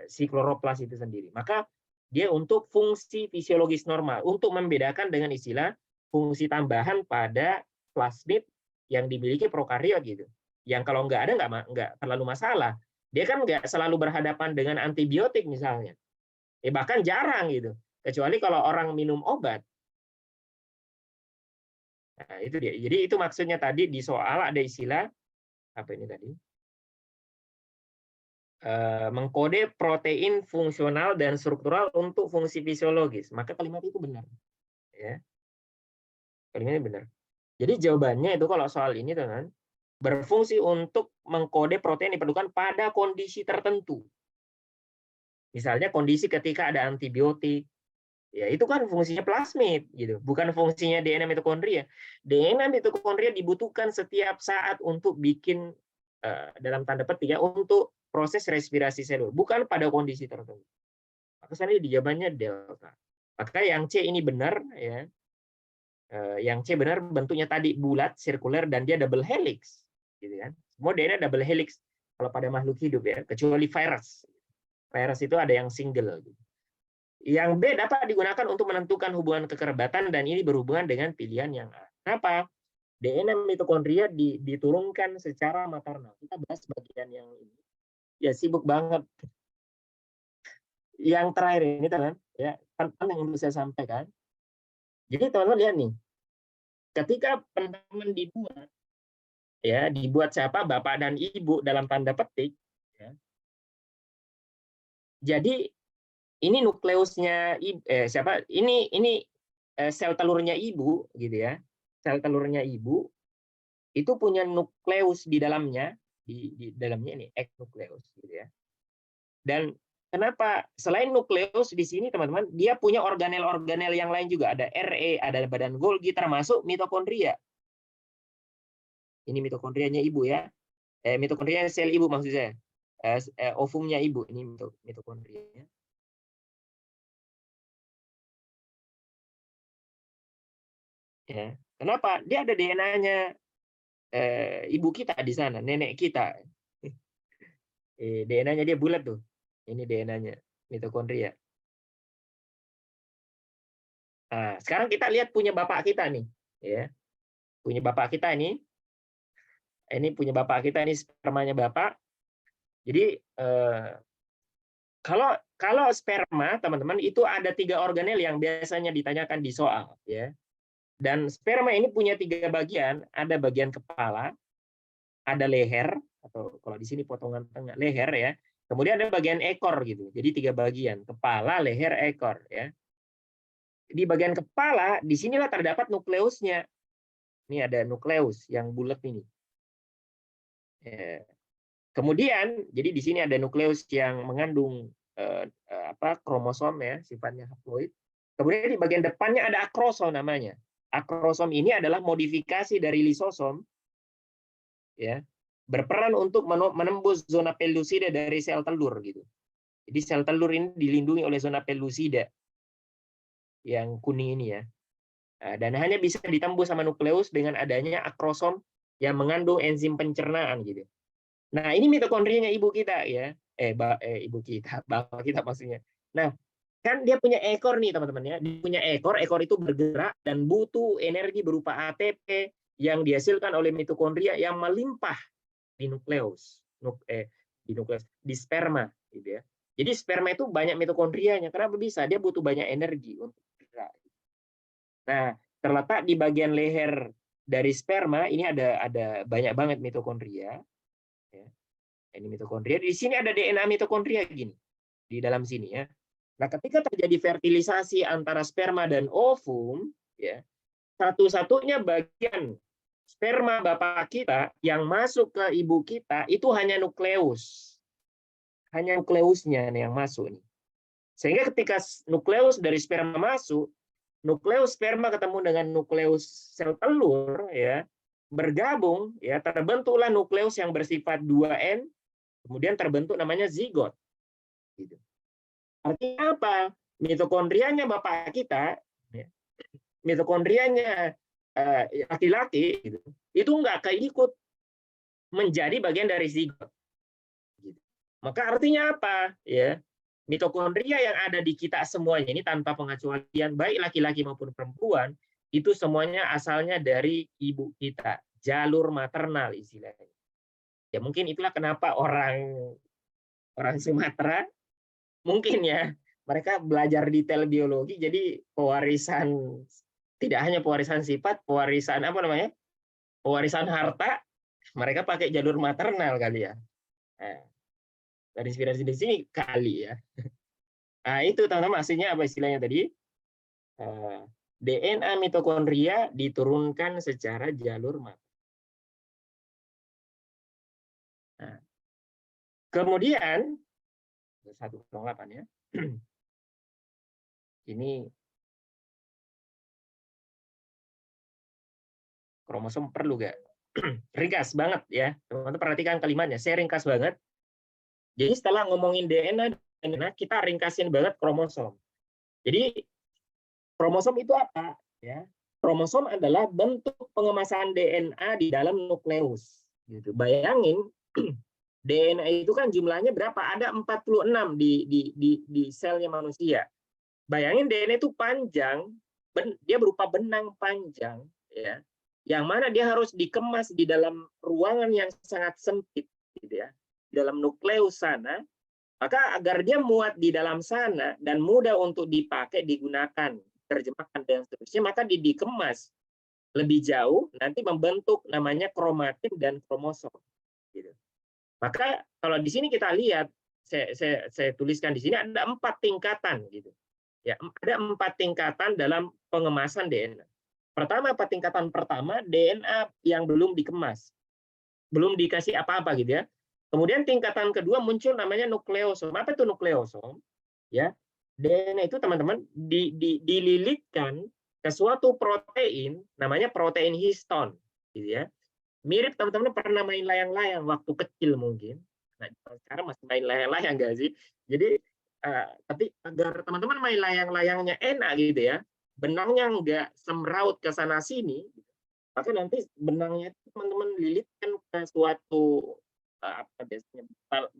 si kloroplas itu sendiri. Maka dia untuk fungsi fisiologis normal, untuk membedakan dengan istilah fungsi tambahan pada plasmid yang dimiliki prokariot gitu. Yang kalau nggak ada nggak terlalu masalah. Dia kan nggak selalu berhadapan dengan antibiotik misalnya, bahkan jarang gitu. Kecuali kalau orang minum obat. Nah, itu dia. Jadi itu maksudnya tadi di soal ada istilah apa ini tadi? Mengkode protein fungsional dan struktural untuk fungsi fisiologis. Maka kalimat itu benar. Ya. Kalimatnya benar. Jadi jawabannya itu kalau soal ini teman, berfungsi untuk mengkode protein diperlukan pada kondisi tertentu. Misalnya kondisi ketika ada antibiotik, ya itu kan fungsinya plasmid gitu, bukan fungsinya DNA mitokondria. DNA mitokondria dibutuhkan setiap saat untuk bikin dalam tanda petik ya, untuk proses respirasi selur, bukan pada kondisi tertentu. Maka sana jawabannya delta. Maka yang C ini benar ya. Yang C benar, bentuknya tadi bulat, sirkuler, dan dia double helix, gitu kan? Semua DNA double helix kalau pada makhluk hidup ya, kecuali virus. Virus itu ada yang single. Gitu. Yang B dapat digunakan untuk menentukan hubungan kekerabatan dan ini berhubungan dengan pilihan yang A. Kenapa? DNA mitokondria diturunkan secara maternal. Kita bahas bagian yang ini. Ya sibuk banget. Yang terakhir ini teman, ya penting untuk saya sampaikan. Jadi teman-teman lihat nih, ketika penanaman dibuat, ya dibuat siapa? Bapak dan ibu dalam tanda petik. Ya. Jadi ini nukleusnya siapa? Ini sel telurnya ibu, gitu ya. Sel telurnya ibu itu punya nukleus di dalamnya, di dalamnya ini eknukleus, gitu ya. Dan kenapa selain nukleus di sini teman-teman, dia punya organel-organel yang lain juga, ada RE, ada badan Golgi, termasuk mitokondria. Ini mitokondrianya ibu ya. Mitokondria sel ibu maksud saya. Ovumnya ibu ini mitokondrianya. Ya. Kenapa? Dia ada DNA-nya ibu kita di sana, nenek kita. DNA-nya dia bulat tuh. Ini DNA-nya mitokondria. Nah, sekarang kita lihat punya bapak kita nih, ya. Punya bapak kita ini. Ini punya bapak kita, ini spermanya bapak. Jadi Kalau sperma, teman-teman, itu ada 3 organel yang biasanya ditanyakan di soal, ya. Dan sperma ini punya 3 bagian, ada bagian kepala, ada leher, atau kalau di sini potongan tengah leher, ya. Kemudian ada bagian ekor gitu. Jadi 3 bagian, kepala, leher, ekor, ya. Di bagian kepala, disinilah terdapat nukleusnya. Ini ada nukleus yang bulat ini. Kemudian, jadi di sini ada nukleus yang mengandung kromosom, ya, sifatnya haploid. Kemudian di bagian depannya ada akrosom namanya. Akrosom ini adalah modifikasi dari lisosom, ya, berperan untuk menembus zona pellucida dari sel telur gitu. Jadi sel telur ini dilindungi oleh zona pellucida yang kuning ini, ya. Dan hanya bisa ditembus sama nukleus dengan adanya akrosom yang mengandung enzim pencernaan gitu. Nah, ini mitokondrianya ibu kita, ya. Ibu kita, bapak kita maksudnya. Nah, kan dia punya ekor nih, teman-teman, ya. Dia punya ekor itu bergerak dan butuh energi berupa ATP yang dihasilkan oleh mitokondria yang melimpah di nukleus, di sperma gitu, ya. Jadi sperma itu banyak mitokondrianya. Kenapa bisa? Dia butuh banyak energi untuk bergerak. Nah, terletak di bagian leher dari sperma ini ada banyak banget mitokondria. Ya. Ini mitokondria. Di sini ada DNA mitokondria gini di dalam sini, ya. Nah, ketika terjadi fertilisasi antara sperma dan ovum, ya, satu-satunya bagian sperma bapak kita yang masuk ke ibu kita itu hanya nukleus. Hanya nukleusnya nih yang masuk nih. Sehingga ketika nukleus dari sperma masuk, nukleus sperma ketemu dengan nukleus sel telur, ya, bergabung, ya, terbentuklah nukleus yang bersifat 2N, kemudian terbentuk namanya zigot. Gitu. Artinya apa? Mitokondrianya bapak kita, ya, mitokondrianya laki-laki, gitu, itu nggak keikut menjadi bagian dari zigot. Gitu. Maka artinya apa? Ya, mitokondria yang ada di kita semuanya ini tanpa pengecualian, baik laki-laki maupun perempuan, itu semuanya asalnya dari ibu kita, jalur maternal istilahnya. Ya mungkin itulah kenapa orang Sumatera mungkin, ya, mereka belajar detail biologi, jadi pewarisan tidak hanya pewarisan sifat, pewarisan apa namanya? Pewarisan harta, mereka pakai jalur maternal kali, ya. Dari inspirasi di sini kali, ya. Nah, itu teman-teman maksudnya apa istilahnya tadi? DNA mitokondria diturunkan secara jalur maternal. Nah, kemudian 108, ya. Ini kromosom perlu nggak? Ringkas banget, ya. Teman-teman perhatikan kalimatnya, saya ringkas banget. Jadi setelah ngomongin DNA, kita ringkasin banget kromosom. Jadi kromosom itu apa? Ya, kromosom adalah bentuk pengemasan DNA di dalam nukleus. Gitu. Bayangin, DNA itu kan jumlahnya berapa? Ada 46 di selnya manusia. Bayangin DNA itu panjang, dia berupa benang panjang, ya, yang mana dia harus dikemas di dalam ruangan yang sangat sempit, gitu, ya, di dalam nukleus sana. Maka agar dia muat di dalam sana dan mudah untuk dipakai, digunakan, terjemahkan dan seterusnya, maka dikemas lebih jauh, nanti membentuk namanya kromatin dan kromosom. Gitu. Maka kalau di sini kita lihat, saya tuliskan di sini ada 4 tingkatan, gitu. Ya, ada 4 tingkatan dalam pengemasan DNA. Pertama, tingkatan pertama DNA yang belum dikemas, belum dikasih apa-apa, gitu, ya. Kemudian tingkatan kedua muncul namanya nukleosom. Apa itu nukleosom? Ya, DNA itu teman-teman dililitkan ke suatu protein namanya protein histon, gitu, ya. Mirip teman-teman pernah main layang-layang waktu kecil mungkin. Nah, sekarang masih main layang-layang nggak sih? Jadi tapi agar teman-teman main layang-layangnya enak, gitu, ya, benangnya nggak semraut ke sana sini, maka nanti benangnya teman-teman lilitkan ke suatu apa biasanya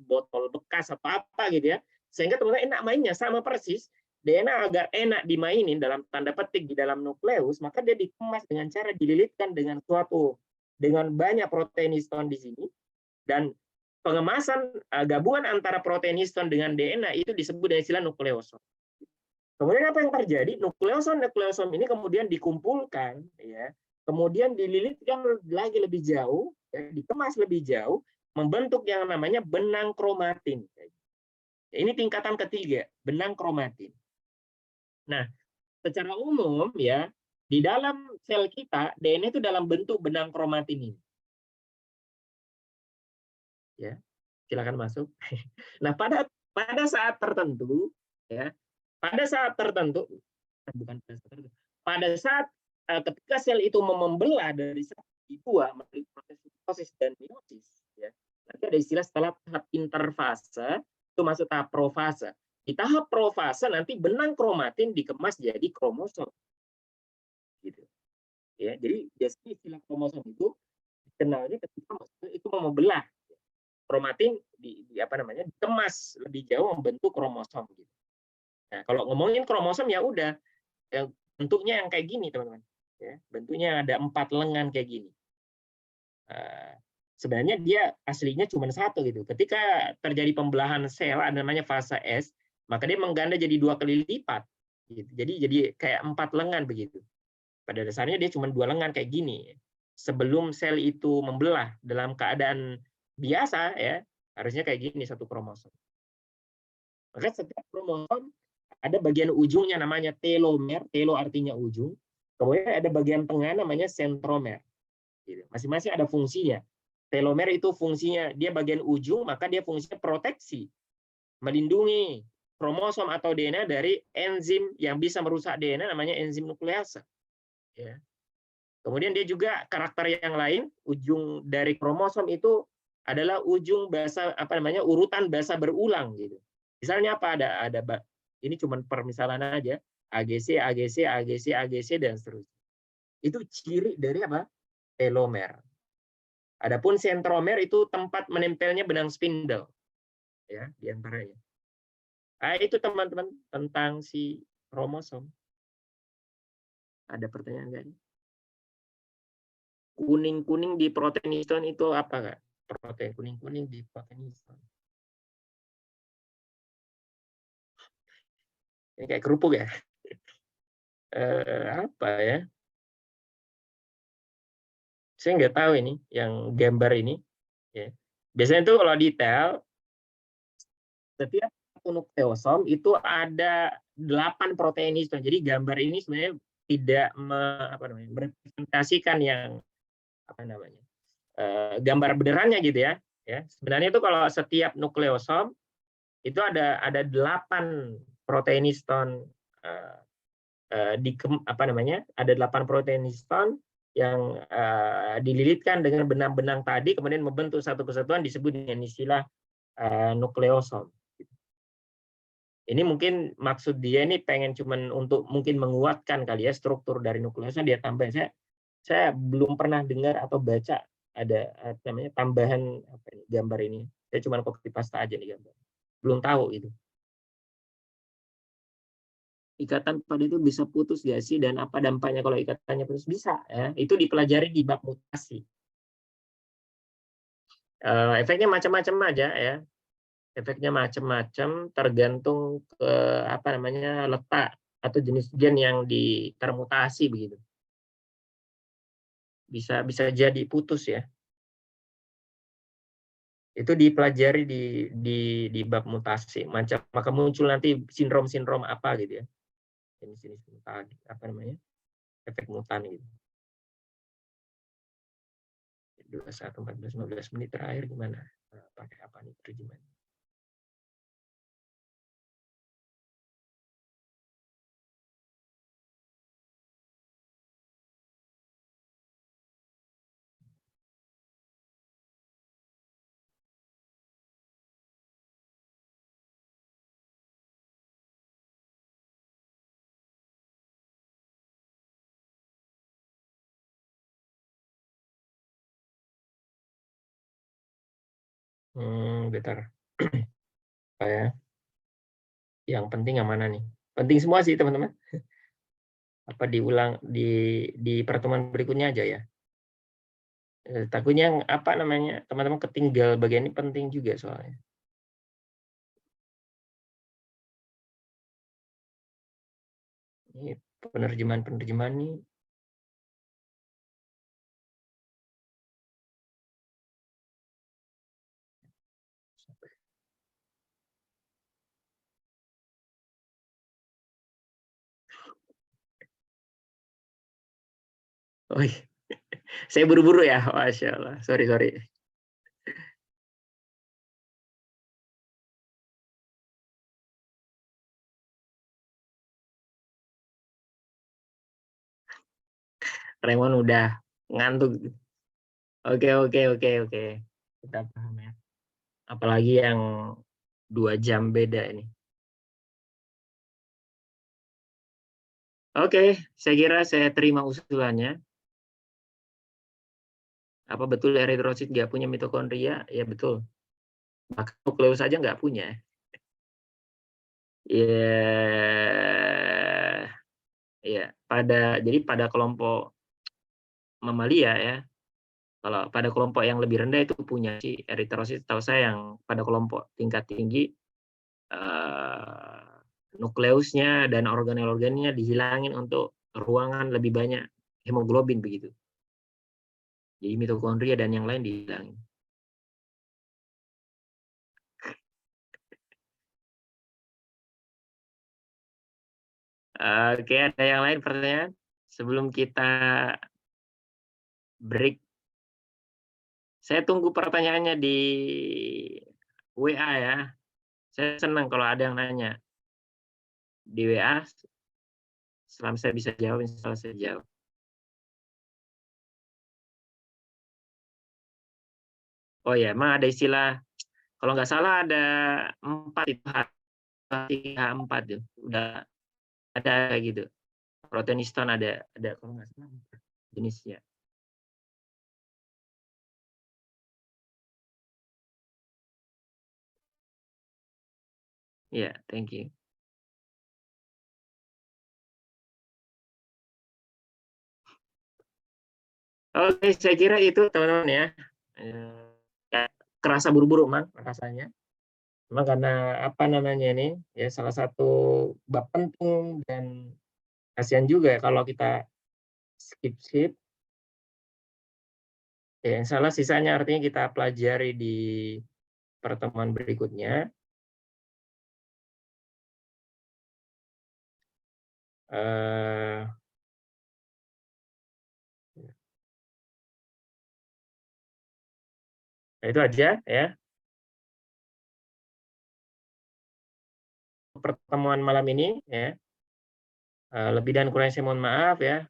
botol bekas atau apa, gitu, ya, sehingga teman-teman enak mainnya. Sama persis DNA agar enak dimainin dalam tanda petik di dalam nukleus, maka dia dikemas dengan cara dililitkan dengan banyak protein histon di sini, dan pengemasan gabungan antara protein histon dengan DNA itu disebut dengan istilah nukleosom. Kemudian apa yang terjadi? Nukleosom ini kemudian dikumpulkan, ya, kemudian dililitkan lagi lebih jauh, ya, dikemas lebih jauh, membentuk yang namanya benang kromatin. Ini tingkatan ketiga, benang kromatin. Nah, secara umum ya, di dalam sel kita DNA itu dalam bentuk benang kromatin ini. Ya, silakan masuk. Nah, pada saat tertentu, ya, pada saat tertentu, ketika sel itu membelah dari satu dua melalui proses mitosis dan meiosis, ya, nanti ada istilah setelah tahap interfase itu masuk tahap profase. Di tahap profase nanti benang kromatin dikemas jadi kromosom, gitu. Ya, jadi biasanya istilah kromosom itu dikenalnya ketika itu membelah. Kromatin dikemas lebih jauh membentuk kromosom, gitu. Nah, kalau ngomongin kromosom ya udah bentuknya yang kayak gini, teman-teman. Ya, bentuknya ada 4 lengan kayak gini. Sebenarnya dia aslinya cuma satu gitu. Ketika terjadi pembelahan sel, ada namanya fase S, maka dia mengganda jadi 2 kali lipat. Gitu. Jadi kayak 4 lengan begitu. Pada dasarnya dia cuma 2 lengan kayak gini. Sebelum sel itu membelah dalam keadaan biasa, ya harusnya kayak gini satu kromosom. Maka setiap kromosom ada bagian ujungnya namanya telomer, telo artinya ujung. Kemudian ada bagian tengah namanya sentromer. Masing-masing ada fungsinya. Telomer itu fungsinya, dia bagian ujung, maka dia fungsinya proteksi. Melindungi kromosom atau DNA dari enzim yang bisa merusak DNA namanya enzim nuklease. Ya. Kemudian dia juga karakter yang lain, ujung dari kromosom itu adalah ujung urutan basa berulang gitu. Misalnya apa? Ada ini cuma permisalan aja, AGC, AGC, AGC, AGC dan seterusnya. Itu ciri dari apa? Telomer. Adapun sentromer itu tempat menempelnya benang spindle, ya, di antaranya. Itu teman-teman tentang si kromosom. Ada pertanyaan nggak? Kuning-kuning di protein histon itu apa nggak? Protein kuning-kuning di protein histon. Ini kayak kerupuk ya? Apa ya? Saya nggak tahu ini, yang gambar ini. Ya. Biasanya itu kalau detail, setiap nukleosom itu ada 8 protein histon. Jadi gambar ini sebenarnya tidak merepresentasikan yang gambar benerannya gitu ya. Ya, sebenarnya itu kalau setiap nukleosom itu ada 8 protein histon ada 8 protein histon yang dililitkan dengan benang-benang tadi kemudian membentuk satu kesatuan disebut dengan istilah nukleosom. Ini mungkin maksud dia ini pengen cuman untuk mungkin menguatkan kali ya struktur dari nukleosom dia tambah. Saya belum pernah dengar atau baca ada namanya tambahan gambar ini. Saya cuma copy paste aja nih gambar. Belum tahu itu. Ikatan pada itu bisa putus nggak sih dan apa dampaknya kalau ikatannya putus? Bisa ya. Itu dipelajari di bab mutasi. Efeknya macam-macam aja ya. Efeknya macam-macam tergantung ke letak atau jenis gen yang termutasi begitu. Bisa jadi putus ya. Itu dipelajari di bab mutasi. Maka muncul nanti sindrom apa gitu ya. Jenis mutan efek mutan gitu. 21, 14, 15 menit terakhir gimana? Pakai apa nih terjemahan? Bentar. Apa ya? Yang penting yang mana nih? Penting semua sih teman-teman. Apa diulang di pertemuan berikutnya aja ya? Takutnya apa namanya, teman-teman ketinggal bagian ini penting juga soalnya. Ini penerjemahan nih. Oh iya. Saya buru-buru ya, Masya Allah. Sorry. Raymond udah ngantuk. Oke. Kita paham ya. Apalagi yang 2 jam beda ini. Oke, saya kira saya terima usulannya. Apa betul eritrosit nggak punya mitokondria? Ya betul. Bahkan nukleus saja nggak punya. Ya, jadi pada kelompok mamalia ya. Kalau pada kelompok yang lebih rendah itu punya si eritrosit, tahu saya yang pada kelompok tingkat tinggi nukleusnya dan organel-organnya dihilangin untuk ruangan lebih banyak hemoglobin begitu. Jadi mitokondria dan yang lain dihilangin. Oke, ada yang lain pertanyaan? Sebelum kita break. Saya tunggu pertanyaannya di WA ya. Saya senang kalau ada yang nanya. Di WA, selama saya bisa jawab, insya Allah saya jawab. Oh ya, emang ada istilah, kalau nggak salah ada 4 itu H4 tuh. Udah ada kayak gitu. Protein histone ada kalau nggak salah jenisnya. Ya, thank you. Oke, saya kira itu teman-teman ya. Kerasa buru-buru man rasanya. Memang karena apa namanya ini ya salah satu bab penting dan kasihan juga ya kalau kita skip. Ya, yang salah sisanya artinya kita pelajari di pertemuan berikutnya. Nah, itu aja ya. Pertemuan malam ini ya. Lebih dan kurangnya saya mohon maaf ya.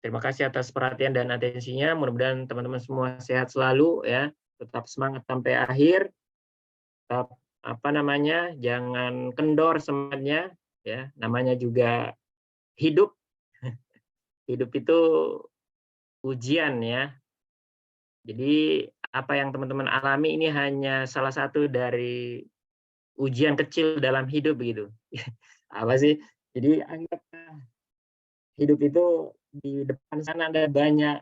Terima kasih atas perhatian dan atensinya. Mudah-mudahan teman-teman semua sehat selalu ya. Tetap semangat sampai akhir. Tetap apa namanya? Jangan kendor semangatnya ya. Namanya juga hidup. Hidup itu ujian ya. Jadi apa yang teman-teman alami ini hanya salah satu dari ujian kecil dalam hidup begitu. Apa sih? Jadi anggap hidup itu di depan sana ada banyak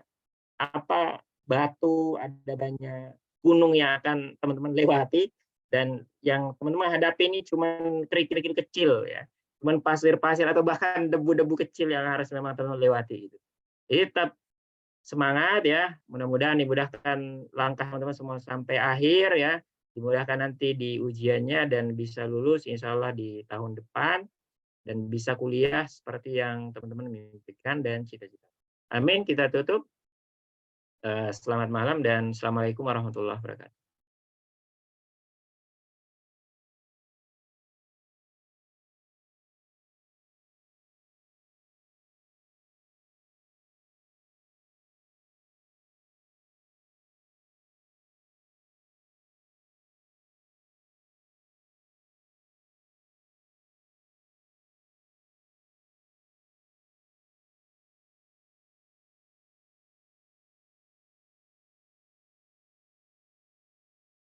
batu, ada banyak gunung yang akan teman-teman lewati, dan yang teman-teman hadapi ini cuma kerikil-kerikil kecil ya, cuma pasir-pasir atau bahkan debu-debu kecil yang harus memang teman-teman lewati itu. Jadi tetap semangat ya, mudah-mudahan dimudahkan langkah teman-teman semua sampai akhir ya, dimudahkan nanti di ujiannya dan bisa lulus insya Allah di tahun depan dan bisa kuliah seperti yang teman-teman mimpikan dan cita-cita. Amin. Kita tutup. Selamat malam dan assalamualaikum warahmatullahi wabarakatuh.